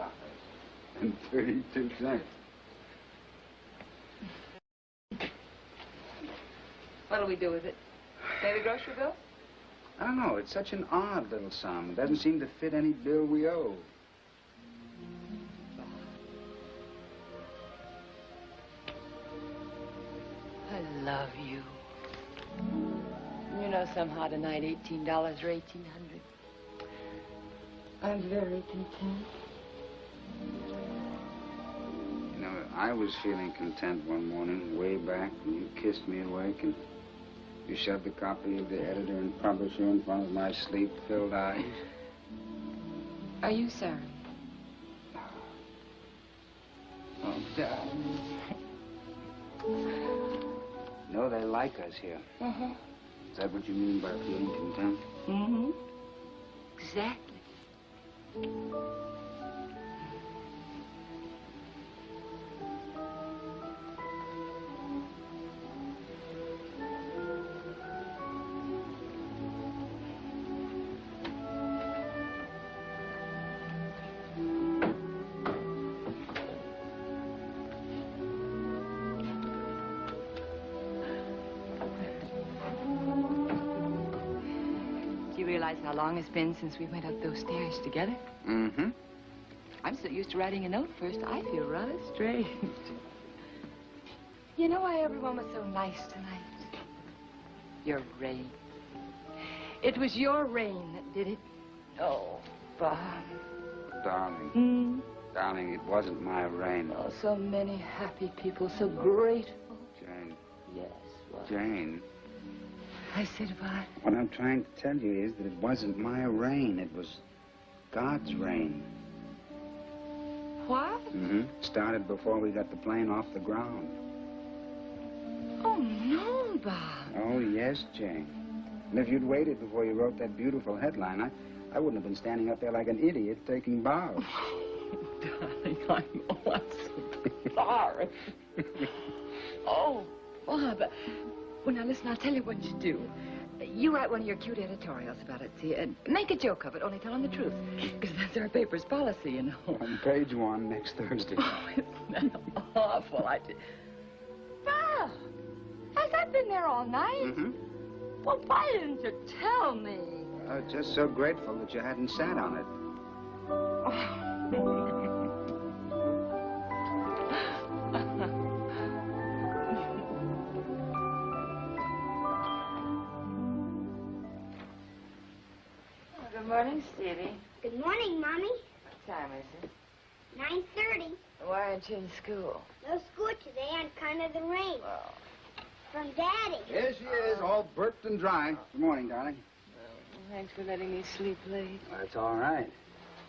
and 32 cents. What'll we do with it? Pay the grocery bill? I don't know. It's such an odd little sum. It doesn't seem to fit any bill we owe. I love you. You know, somehow tonight, $18 or $1,800. I'm very content. You know, I was feeling content one morning, way back, when you kissed me awake and you shoved a copy of the editor and publisher in front of my sleep-filled eyes. Are you sorry? Oh, darling. No, they like us here. Uh-huh. Is that what you mean by feeling content? Mm-hmm. Exactly. How long it's been since we went up those stairs together? Mm-hmm. I'm so used to writing a note first, I feel rather strange. You know why everyone was so nice tonight? Your rain. It was your rain that did it. Oh, Bob. Darling. Darling, it wasn't my rain. Oh, so many happy people, so grateful. Jane. Yes, what? Jane. I said what? What I'm trying to tell you is that it wasn't my rain. It was God's rain. What? Mm-hmm. Started before we got the plane off the ground. Oh, no, Bob. Oh, yes, Jane. And if you'd waited before you wrote that beautiful headline, I wouldn't have been standing up there like an idiot taking bows. Darling, I'm so sorry. Oh, Bob. Well, now, listen, I'll tell you what you do. You write one of your cute editorials about it, see, and make a joke of it, only tell them the truth. Because that's our paper's policy, you know. On page 1 next Thursday. Oh, isn't that awful? Bob! Has that been there all night? Mm-hmm. Well, why didn't you tell me? Just so grateful that you hadn't sat on it. Good morning, Stevie. Good morning, Mommy. What time is it? 9:30. Why aren't you in school? No school today on account of the rain. From Daddy. Here she is, all burped and dry. Good morning, darling. Thanks for letting me sleep late. That's all right.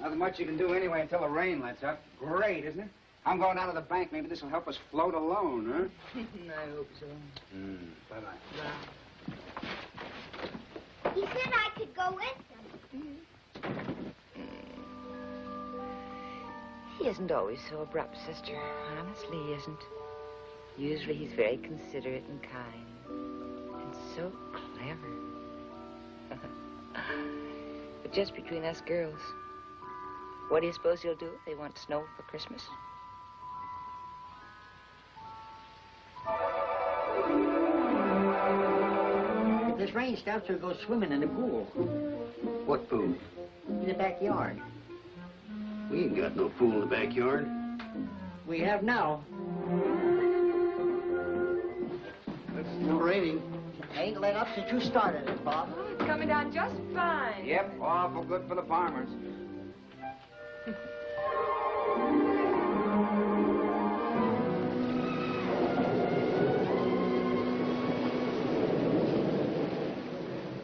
Nothing much you can do anyway until the rain lets up. Great, isn't it? I'm going down to the bank. Maybe this will help us float a loan, huh? I hope so. Bye-bye. He said I could go with him. He isn't always so abrupt, sister. Honestly, he isn't. Usually he's very considerate and kind. And so clever. But just between us girls, what do you suppose he'll do if they want snow for Christmas? If this rain stops, we'll go swimming in the pool. What pool? In the backyard. We ain't got no pool in the backyard. We have now. It's still raining. Ain't let up since you started it, Bob. Oh, it's coming down just fine. Yep, awful good for the farmers.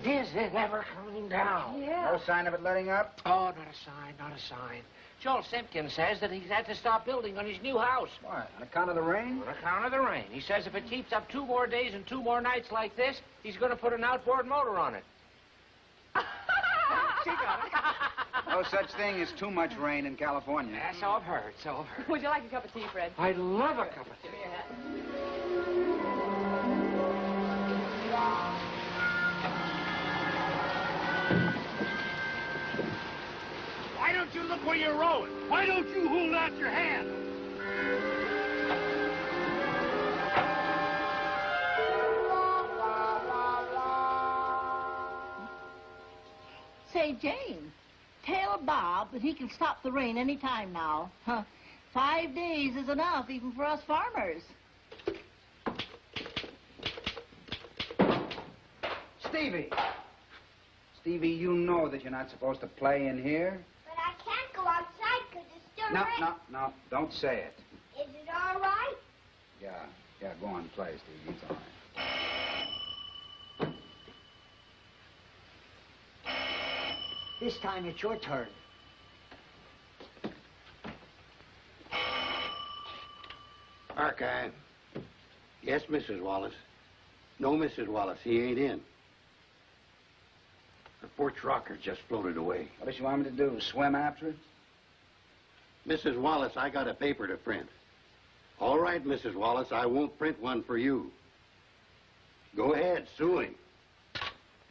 Is it ever coming down? Yeah. No sign of it letting up? Oh, not a sign, not a sign. Joel Simpkins says that he's had to stop building on his new house. Why, on account of the rain? On account of the rain. He says if it keeps up 2 more days and 2 more nights like this, he's going to put an outboard motor on it. She got it. No such thing as too much rain in California. Yeah, so I've heard, so I've heard. Would you like a cup of tea, Fred? I'd love a cup of tea. Give me your hat. Why don't you look where you're rowing? Why don't you hold out your hand? Say, Jane, tell Bob that he can stop the rain any time now. 5 days is enough, even for us farmers. Stevie! Stevie, you know that you're not supposed to play in here. But I can't go outside because it's still raining. No, don't say it. Is it all right? Yeah, go on, play, Stevie. It's all right. This time it's your turn. Archive. Yes, Mrs. Wallace. No, Mrs. Wallace, he ain't in. The porch rocker just floated away. What does she want me to do, swim after it? Mrs. Wallace, I got a paper to print. All right, Mrs. Wallace, I won't print one for you. Go ahead, sue him.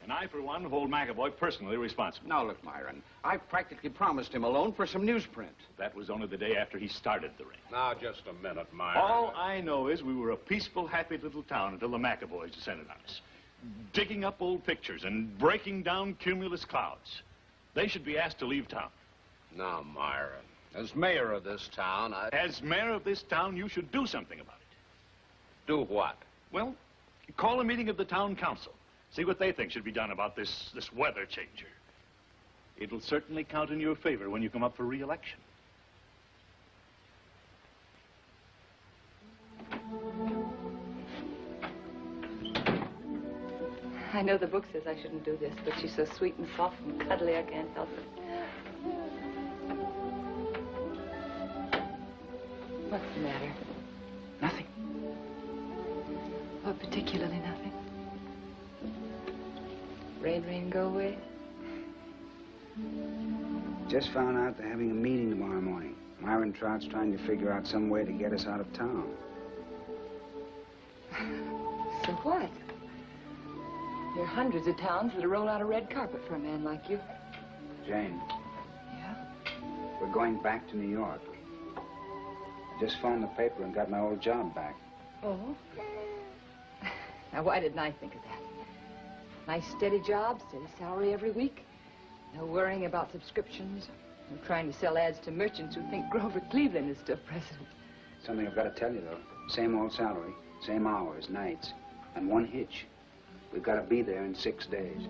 And I, for one, hold McAvoy personally responsible. Now, look, Myron, I practically promised him a loan for some newsprint. That was only the day after he started the rain. Now, just a minute, Myron. All I know is we were a peaceful, happy little town until the McAvoys descended on us. Digging up old pictures and breaking down cumulus clouds. They should be asked to leave town. Now, Myron, as mayor of this town, As mayor of this town, you should do something about it. Do what? Well, call a meeting of the town council. See what they think should be done about this weather changer. It'll certainly count in your favor when you come up for re-election. I know the book says I shouldn't do this, but she's so sweet and soft and cuddly, I can't help it. What's the matter? Nothing. Oh, particularly nothing. Rain, go away. Just found out they're having a meeting tomorrow morning. Myron Trout's trying to figure out some way to get us out of town. So what? There are hundreds of towns that'll roll out a red carpet for a man like you. Jane. Yeah? We're going back to New York. I just phoned the paper and got my old job back. Oh? Now, why didn't I think of that? Nice steady job, steady salary every week. No worrying about subscriptions. No trying to sell ads to merchants who think Grover Cleveland is still president. Something I've got to tell you, though. Same old salary, same hours, nights, and one hitch. We've got to be there in 6 days.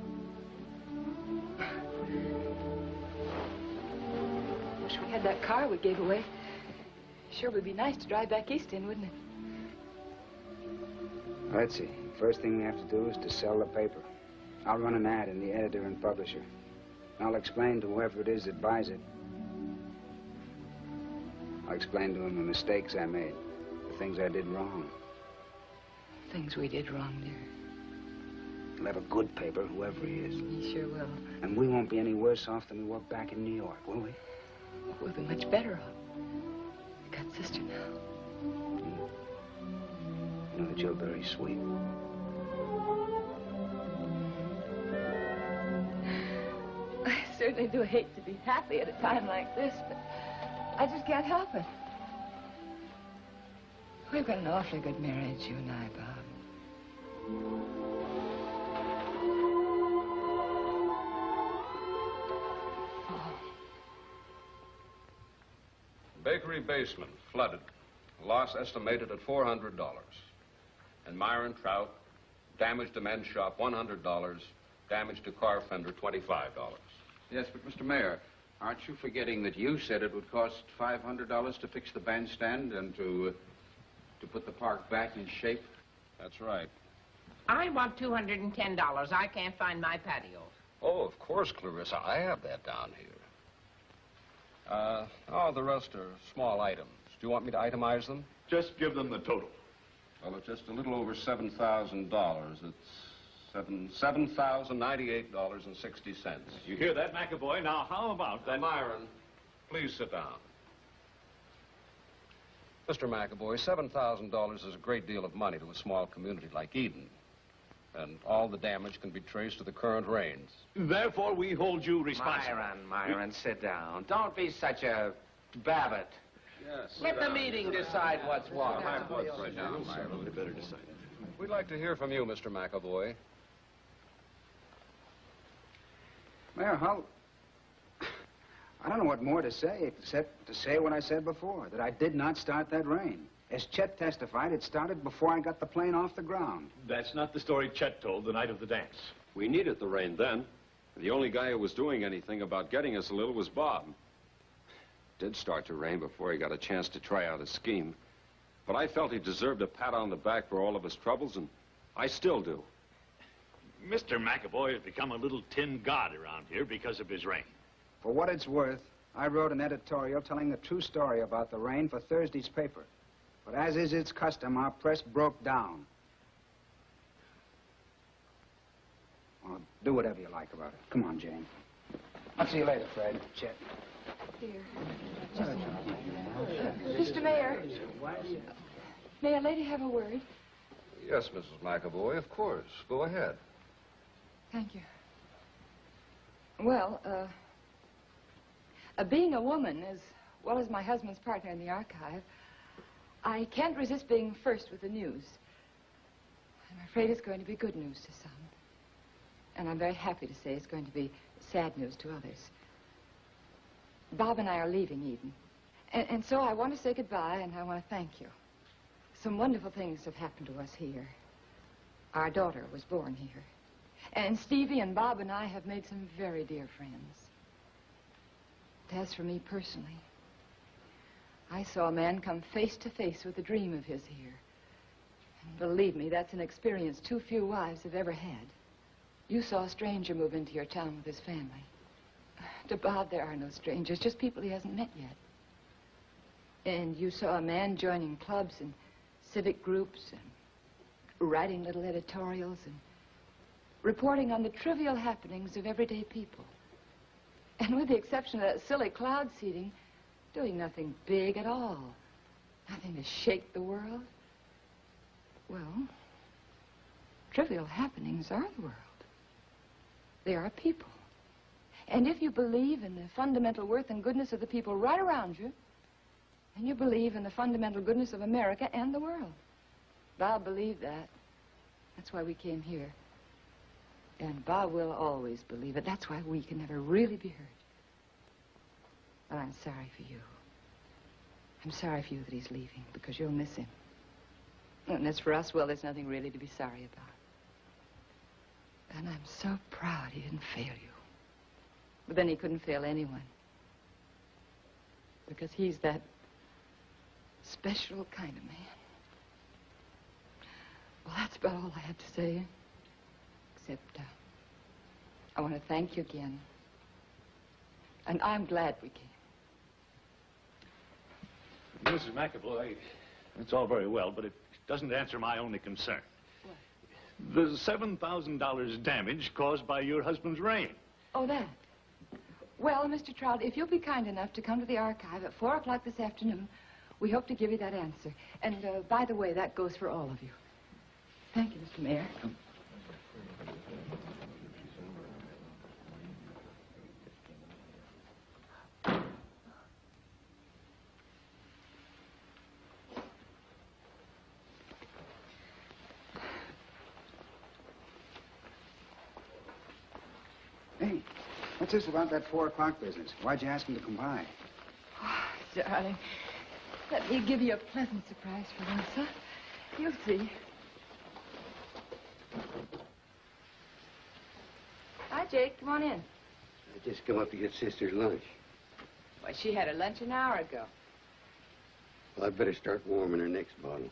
Wish we had that car we gave away. Sure would be nice to drive back east in, wouldn't it? Let's see. First thing we have to do is to sell the paper. I'll run an ad in the editor and publisher. I'll explain to whoever it is that buys it. I'll explain to him the mistakes I made, the things I did wrong. Things we did wrong, dear. He'll have a good paper, whoever he is. He sure will. And we won't be any worse off than we were back in New York, will we? We'll be much better off. We've got sister now. You know that you're very sweet. I certainly do hate to be happy at a time like this, but I just can't help it. We've got an awfully good marriage, you and I, Bob. Bakery basement flooded. Loss estimated at $400. And Myron Trout, damage to men's shop, $100. Damage to car fender, $25. Yes, but Mr. Mayor, aren't you forgetting that you said it would cost $500 to fix the bandstand and to put the park back in shape? That's right. I want $210. I can't find my patio. Oh, of course, Clarissa. I have that down here. The rest are small items. Do you want me to itemize them? Just give them the total. Well, it's just a little over $7,000. It's $7,098.60. You hear that, McAvoy? Now, how about that? Myron, please sit down. Mr. McAvoy, $7,000 is a great deal of money to a small community like Eden. And all the damage can be traced to the current rains. Therefore, we hold you responsible. Myron, sit down. Don't be such a Babbitt. Yes. Let the meeting decide what's what. Right down, Myron. They better decide. We'd like to hear from you, Mr. McAvoy. Mayor, I don't know what more to say, except to say what I said before, that I did not start that rain. As Chet testified, it started before I got the plane off the ground. That's not the story Chet told the night of the dance. We needed the rain then. The only guy who was doing anything about getting us a little was Bob. It did start to rain before he got a chance to try out his scheme. But I felt he deserved a pat on the back for all of his troubles, and I still do. Mr. McAvoy has become a little tin god around here because of his rain. For what it's worth, I wrote an editorial telling the true story about the rain for Thursday's paper. But as is its custom, our press broke down. Well, do whatever you like about it. Come on, Jane. I'll see you later, Fred. Chet. Here. Mr. Mayor, may a lady have a word? Yes, Mrs. McAvoy, of course. Go ahead. Thank you. Well, being a woman, as well as my husband's partner in the archive, I can't resist being first with the news. I'm afraid it's going to be good news to some. And I'm very happy to say it's going to be sad news to others. Bob and I are leaving Eden. And so I want to say goodbye, and I want to thank you. Some wonderful things have happened to us here. Our daughter was born here. And Stevie and Bob and I have made some very dear friends. As for me personally, I saw a man come face to face with a dream of his here. And believe me, that's an experience too few wives have ever had. You saw a stranger move into your town with his family. To Bob, there are no strangers, just people he hasn't met yet. And you saw a man joining clubs and civic groups and writing little editorials and reporting on the trivial happenings of everyday people. And with the exception of that silly cloud seeding, doing nothing big at all. Nothing to shake the world. Well, trivial happenings are the world. They are people. And if you believe in the fundamental worth and goodness of the people right around you, then you believe in the fundamental goodness of America and the world. Bob believed that. That's why we came here. And Bob will always believe it. That's why we can never really be hurt. But I'm sorry for you. I'm sorry for you that he's leaving, because you'll miss him. And as for us, well, there's nothing really to be sorry about. And I'm so proud he didn't fail you. But then he couldn't fail anyone. Because he's that special kind of man. Well, that's about all I have to say. Except, I want to thank you again. And I'm glad we came. Mrs. McAvoy, it's all very well, but it doesn't answer my only concern. What? The $7,000 damage caused by your husband's rain. Oh, that. Well, Mr. Trout, if you'll be kind enough to come to the archive at 4 o'clock this afternoon, we hope to give you that answer. And, by the way, that goes for all of you. Thank you, Mr. Mayor. Hey, what's this about that 4 o'clock business? Why'd you ask him to come by? Oh, darling, let me give you a pleasant surprise for once, huh? You'll see. Hi, Jake. Come on in. I just come up to get Sister's lunch. Why, she had her lunch an hour ago. Well, I'd better start warming her next bottle.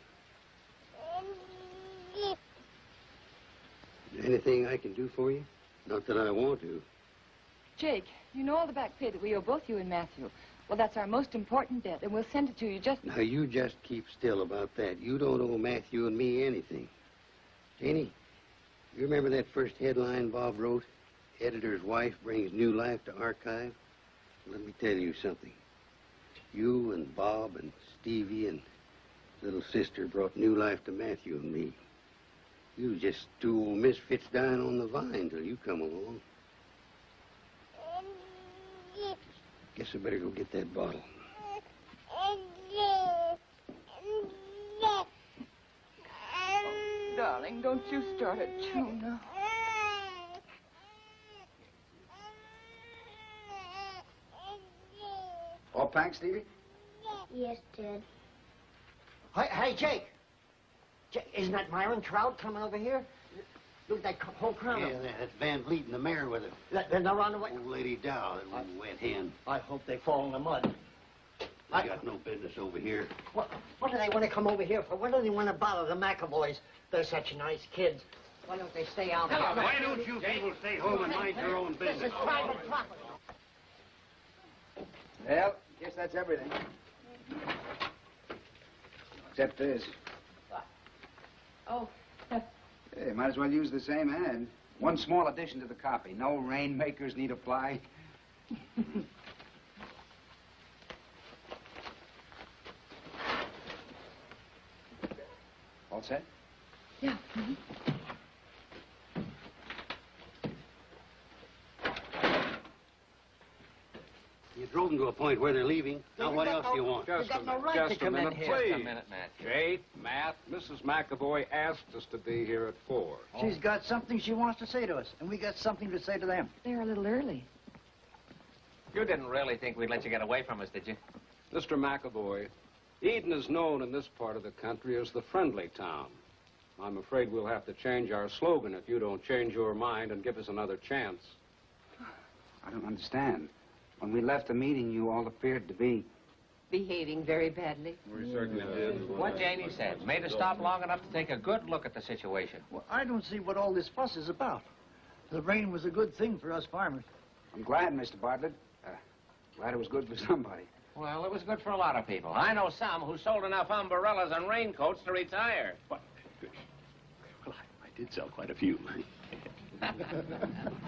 Anything I can do for you? Not that I want to. Jake, you know all the back pay that we owe both you and Matthew. Well, that's our most important debt, and we'll send it to you just... Now, you just keep still about that. You don't owe Matthew and me anything. Janie, you remember that first headline Bob wrote? Editor's wife brings new life to archive? Let me tell you something. You and Bob and Stevie and little sister brought new life to Matthew and me. You was just two old misfits dying on the vine till you come along. Guess I better go get that bottle. Oh, darling, don't you start it too now. All packed, Stevie? Yes, Ted. Hey, Jake. Isn't that Myron Trout coming over here? Look at that whole crowd. Yeah, that's Van Vliet and the mayor with her. Then they're on the way. Old Lady Dow, that little wet hen. I hope they fall in the mud. They got no business over here. What do they want to come over here for? What do they want to bother the McAvoys? They're such nice kids. Why don't they stay out here? Why don't you people stay home and mind your own business? This is private property. Well, guess that's everything. Except this. Oh, Hey, might as well use the same ad. One small addition to the copy. No rainmakers need apply. All set? yeah. Mm-hmm. You drove them to a point where they're leaving. Now, what else do you want? Just a minute, Just a minute, Matt. Jake, Matt, Mrs. McAvoy asked us to be here at 4. She's got something she wants to say to us, and we got something to say to them. They're a little early. You didn't really think we'd let you get away from us, did you? Mr. McAvoy, Eden is known in this part of the country as the friendly town. I'm afraid we'll have to change our slogan if you don't change your mind and give us another chance. I don't understand. When we left the meeting, you all appeared to be... Behaving very badly. We certainly did. What Janie said. Made us stop long enough to take a good look at the situation. Well, I don't see what all this fuss is about. The rain was a good thing for us farmers. I'm glad, Mr. Bartlett. Glad it was good for somebody. Well, it was good for a lot of people. I know some who sold enough umbrellas and raincoats to retire. What? Well, I did sell quite a few.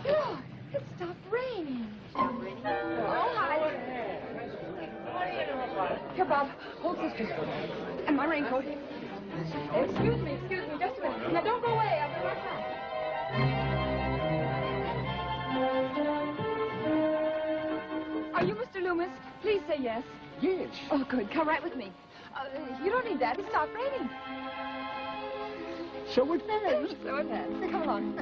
Look, it stopped raining. Stopped raining? Oh, hi. Here, Bob, hold sister. And my raincoat. Excuse me, just a minute. Now, don't go away. I'll be right back. Yes? Yes. Oh, good. Come right with me. You don't need that. It stopped raining. So it has. So it has. Come along.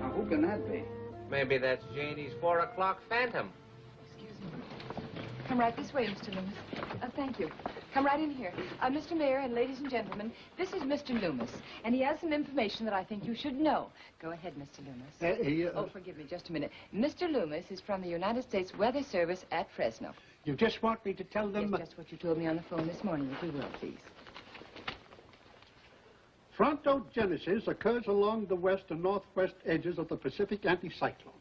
Now, who can that be? Maybe that's Janie's 4 o'clock phantom. Excuse me. Come right this way, Mr. Loomis. Thank you. Come right in here. Mr. Mayor and ladies and gentlemen, this is Mr. Loomis, and he has some information that I think you should know. Go ahead, Mr. Loomis. Oh, forgive me, just a minute. Mr. Loomis is from the United States Weather Service at Fresno. You just want me to tell them... Yes, just what you told me on the phone this morning, if you will, please. Frontogenesis occurs along the west and northwest edges of the Pacific anticyclone.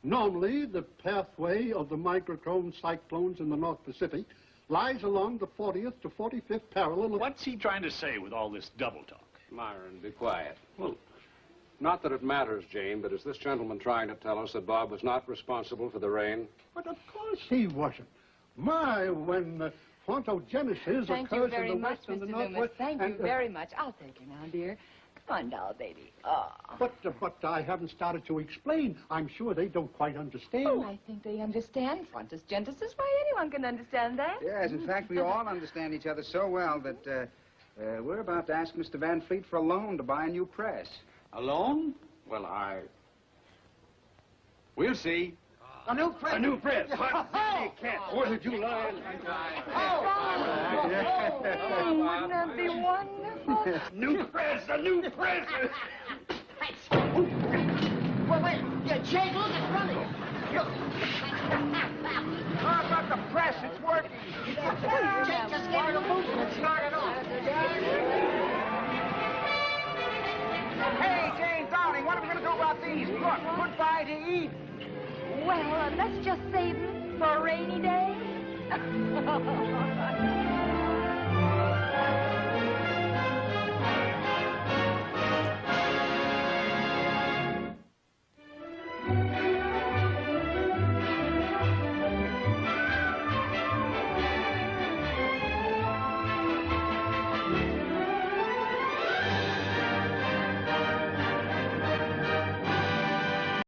Normally, the pathway of the microchrome cyclones in the North Pacific lies along the 40th to 45th parallel of... What's he trying to say with all this double talk? Myron, be quiet. Well, not that it matters, Jane, but is this gentleman trying to tell us that Bob was not responsible for the rain? But of course he wasn't. My, when frontogenesis Thank you occurs very in the much, west and the Mr. northwest... Loomis. Thank you very much. I'll take you now, dear. Come on, doll baby. Oh. But I haven't started to explain. I'm sure they don't quite understand. Oh, I think they understand. Frontus gentis, why anyone can understand that. Yes, in fact, we all understand each other so well that we're about to ask Mr. Van Fleet for a loan to buy a new press. A loan? Well, we'll see. A new press. A new press. What? Oh! 4th of July. Wouldn't that be wonderful? New press. A new press. Well, wait. Yeah, Jake, look, it's running. How about the press? It's working. Jake, just get it a move and start it off. Hey, Jane, darling, what are we going to do about these? Look, goodbye to Eve. Well, let's just save them for a rainy day.